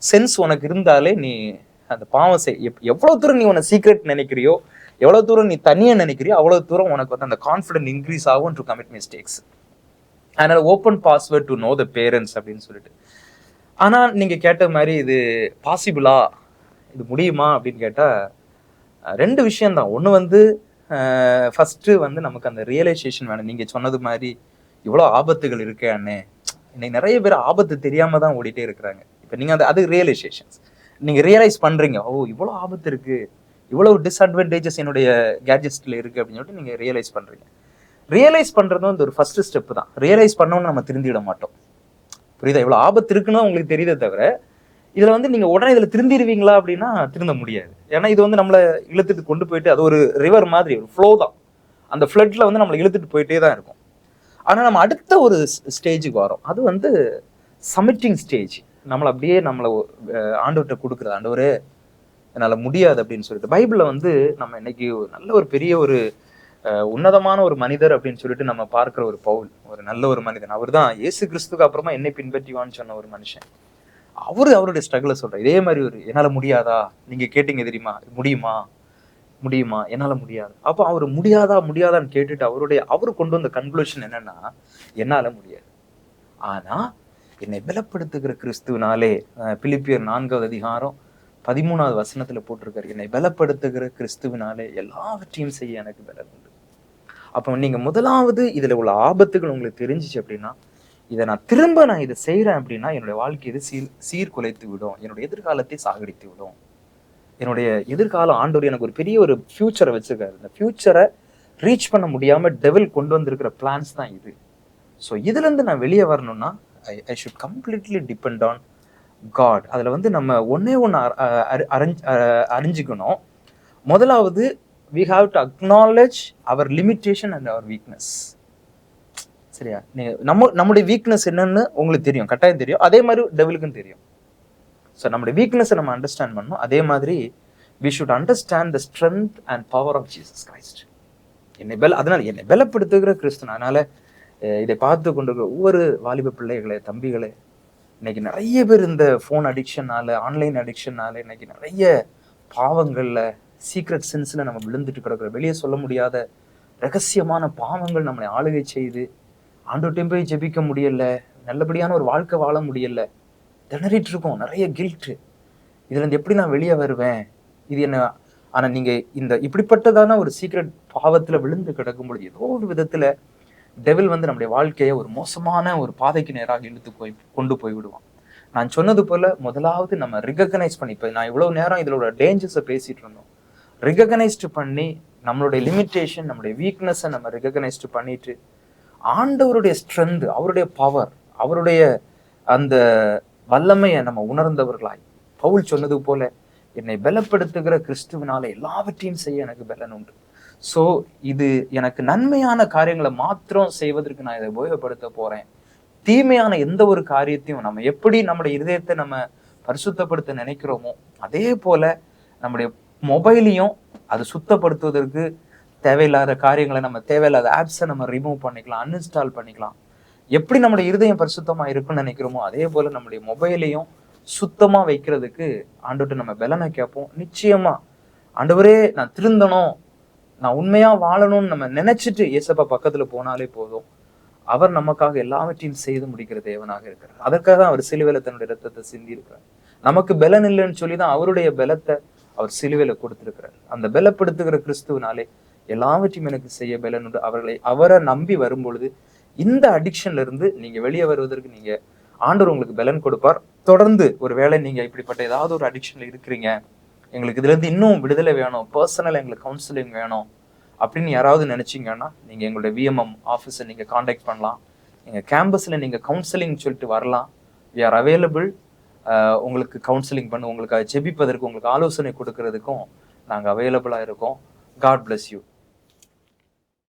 சென்ஸ் உனக்கு இருந்தாலே நீ அந்த பாவம் எவ்வளவு தூரம் நீ உன்னை சீக்ரெட் நினைக்கிறியோ, எவ்வளவு தூரம் நீ தனியா நினைக்கிறியோ, அவ்வளவு தூரம் உனக்கு வந்து அந்த கான்ஃபிடன்ட் இன்க்ரீஸ் ஆகும் டு கமிட் மிஸ்டேக்ஸ். அதனால open password to know the parents அப்படின்னு சொல்லிட்டு. ஆனா நீங்க கேட்ட மாதிரி இது பாசிபிளா, இது முடியுமா அப்படின்னு கேட்டா ரெண்டு விஷயம்தான். ஒன்று வந்து ஃபர்ஸ்ட் வந்து நமக்கு அந்த ரியலைசேஷன் வேணும். நீங்க சொன்னது மாதிரி இவ்வளோ ஆபத்துகள் இருக்கு அண்ணே, இன்னைக்கு நிறைய பேர் ஆபத்து தெரியாம தான் ஓடிட்டே இருக்கிறாங்க. இப்போ நீங்க அது ரியலைசேஷன்ஸ், நீங்க ரியலைஸ் பண்றீங்க, ஓ இவ்வளோ ஆபத்து இருக்கு, இவ்வளவு டிஸ்அட்வான்டேஜஸ் என்னுடைய கேட்ஜெட்ஸ்ல இருக்கு அப்படின்னு சொல்லிட்டு நீங்க ரியலைஸ் பண்றீங்க. ரியலைஸ் பண்றது வந்து ஒரு ஃபர்ஸ்ட் ஸ்டெப் தான். ரியலைஸ் பண்ணோன்னு நம்ம திருந்திட மாட்டோம், புரியுதா? இவ்வளவு ஆபத்து இருக்குன்னு உங்களுக்கு தெரியுதே தவிர இதுல வந்து நீங்க உடனே இதுல திருந்திடுவீங்களா அப்படின்னா திருந்த முடியாது. ஏன்னா இது வந்து நம்மளை இழுத்துட்டு கொண்டு போயிட்டு, அது ஒரு ரிவர் மாதிரி, ஒரு ஃப்ளோ தான். அந்த ஃப்ளட்ல வந்து நம்மளை இழுத்துட்டு போயிட்டே தான் இருக்கும். ஆனா நம்ம அடுத்த ஒரு ஸ்டேஜுக்கு வரோம், அது வந்து சமிட்டிங் ஸ்டேஜ். நம்மளை அப்படியே நம்மளை ஆண்டவர்கிட்ட கொடுக்குறது, ஆண்டவரே என்னால முடியாது அப்படின்னு சொல்லிட்டு. பைபிள்ல வந்து நம்ம இன்னைக்கு நல்ல ஒரு பெரிய ஒரு உன்னதமான ஒரு மனிதர் அப்படின்னு சொல்லிட்டு நம்ம பார்க்கிற ஒரு பவுல், ஒரு நல்ல ஒரு மனிதன். அவர் தான் இயேசு கிறிஸ்துக்கு அப்புறமா என்னை பின்பற்றிவான்னு சொன்ன ஒரு மனுஷன். அவருடைய ஸ்ட்ரகிளை சொல்ற. இதே மாதிரி ஒரு என்னால முடியாதா, நீங்க கேட்டீங்க தெரியுமா, முடியுமா என்னால முடியாது. அப்போ அவர் முடியாதான்னு கேட்டுட்டு அவரு கொண்டு வந்த கன்க்ளூஷன் என்னன்னா, என்னால முடியாது, ஆனா என்னை பலப்படுத்துகிற கிறிஸ்துவினாலே. பிலிப்பியர் 4:13 போட்டிருக்காரு, என்னை பலப்படுத்துகிற கிறிஸ்துவினாலே எல்லாவற்றையும் செய்ய எனக்கு பலன் உண்டு. அப்போ நீங்க முதலாவது இதுல உள்ள ஆபத்துகள் உங்களுக்கு தெரிஞ்சிச்சு அப்படின்னா, இதை நான் இதை செய்யறேன் அப்படின்னா என்னுடைய வாழ்க்கை இது சீர்குலைத்து விடும், என்னுடைய எதிர்காலத்தை சாகடித்து விடும். என்னுடைய எதிர்காலம் ஆண்டவர் எனக்கு ஒரு பெரிய ஒரு ஃபியூச்சரை வச்சிருக்காரு. இந்த ஃபியூச்சரை ரீச் பண்ண முடியாம டெவில் கொண்டு வந்திருக்கிற பிளான்ஸ் தான் இது. ஸோ இதுல இருந்து நான் வெளியே வரணும்னா I should completely depend on God. அதுல வந்து நம்ம ஒன்னே அறிஞ்சிக்கணும். முதலாவது, we have to acknowledge our limitation and our weakness. சரியா? நம்முடைய வீக்னஸ் என்னன்னு உங்களுக்கு தெரியும், கட்டாயம் தெரியும். அதே மாதிரி டெவிலுக்கும் தெரியும். ஸோ நம்முடைய வீக்னஸை நம்ம அண்டர்ஸ்டாண்ட் பண்ணணும். அதே மாதிரி we should understand the strength and power of Jesus Christ. அதனால என்னை பலப்படுத்துகிற கிறிஸ்து. அதனால இதை பார்த்து கொண்டிருக்கிற ஒவ்வொரு வாலிப பிள்ளைகளே, தம்பிகளே, இன்னைக்கு நிறைய பேர் இந்த ஃபோன் அடிக்ஷனால, ஆன்லைன் அடிக்ஷனால இன்னைக்கு நிறைய பாவங்கள்ல, சீக்ரெட் சென்ஸ்ல நம்ம விழுந்துட்டு கிடக்கிற, வெளியே சொல்ல முடியாத ரகசியமான பாவங்கள் நம்மளை ஆளுகை செய்து ஆண்டவர்கிட்ட போய் ஜெபிக்க முடியல, நல்லபடியான ஒரு வாழ்க்கை வாழ முடியல, திணறிட்டு இருக்கோம், நிறைய கில்ட். இதுல இருந்து எப்படி நான் வெளியே வருவேன், இது என்ன? ஆனா நீங்க இந்த இப்படிப்பட்டதான ஒரு சீக்ரெட் பாவத்துல விழுந்து கிடக்கும் பொழுது ஏதோ ஒரு விதத்துல டெவில் வந்து நம்முடைய வாழ்க்கையை ஒரு மோசமான ஒரு பாதைக்கு நேராக இழுத்து கொண்டு போய் விடுவான். நான் சொன்னது போல முதலாவது நம்ம ரிகக்னைஸ் பண்ணி, இப்போ நான் இவ்வளவு நேரம் இதோட டேஞ்சர்ஸை பேசிட்டு இருந்தோம், ரிகக்னைஸ்டு பண்ணி நம்மளுடைய லிமிட்டேஷன், நம்மளுடைய வீக்னஸை நம்ம ரிகக்னைஸ்டு பண்ணிட்டு ஆண்டவருடைய ஸ்ட்ரென்த், அவருடைய பவர், அவருடைய அந்த வல்லமையை நம்ம உணர்ந்தவர்களாய், பவுல் சொன்னது போல என்னை பலப்படுத்துகிற கிறிஸ்துவினால எல்லாவற்றையும் செய்ய எனக்கு பலன் உண்டு. ஸோ இது எனக்கு நன்மையான காரியங்களை மாத்திரம் செய்வதற்கு நான் இதை உபயோகப்படுத்த போறேன். தீமையான எந்த ஒரு காரியத்தையும் நம்ம எப்படி நம்முடைய இருதயத்தை நம்ம பரிசுத்தப்படுத்த நினைக்கிறோமோ அதே போல நம்முடைய மொபைலையும் அது சுத்தப்படுத்துவதற்கு தேவையில்லாத காரியங்களை, நம்ம தேவையில்லாத ஆப்ஸை நம்ம ரிமூவ் பண்ணிக்கலாம், அன்இன்ஸ்டால் பண்ணிக்கலாம். எப்படி நம்முடைய இருதயம் பரிசுத்தமா இருக்குன்னு நினைக்கிறோமோ அதே போல நம்முடைய மொபைலையும் சுத்தமா வைக்கிறதுக்கு ஆண்டவர்கிட்ட நம்ம பலனை கேட்போம். நிச்சயமா ஆண்டவரே நான் திருந்தணும், நான் உண்மையா வாழணும்னு நம்ம நினைச்சிட்டு ஏசப்பா பக்கத்துல போனாலே போதும், அவர் நமக்காக எல்லாவற்றையும் செய்து முடிக்கிற தேவனாக இருக்கிறார். அதற்காக தான் அவர் சிலுவையில தன்னுடைய ரத்தத்தை சிந்தி இருக்கிறார். நமக்கு பலன் இல்லைன்னு சொல்லிதான் அவருடைய பலத்தை அவர் சிலுவையில கொடுத்திருக்கிறார். அந்த பலப்படுத்துகிற கிறிஸ்துவனாலே எல்லாவற்றையும் எனக்கு செய்ய பலன் உண்டு. அவரை நம்பி வரும்பொழுது இந்த அடிக்ஷன்ல இருந்து நீங்க வெளியே வருவதற்கு நீங்க ஆண்டவர் உங்களுக்கு பலன் கொடுப்பார். தொடர்ந்து ஒருவேளை நீங்க இப்படிப்பட்ட ஏதாவது ஒரு அடிக்ஷன்ல இருக்கிறீங்க, எங்களுக்கு இதுல இருந்து இன்னும் விடுதலை வேணும், பர்சனலா எங்களுக்கு கவுன்சிலிங் வேணும் அப்படின்னு யாராவது நினைச்சீங்கன்னா நீங்க எங்களுடைய விஎம்எம் ஆஃபீஸை நீங்க காண்டாக்ட் பண்ணலாம். எங்க கேம்பஸ்ல நீங்க கவுன்சிலிங் சொல்லிட்டு வரலாம். We are available. உங்களுக்கு கவுன்சிலிங் பண்ண, உங்களுக்கு ஜெபிப்பதற்கு, உங்களுக்கு ஆலோசனை கொடுக்கறதுக்கும் நாங்க அவைலபிளா இருக்கோம். God bless you.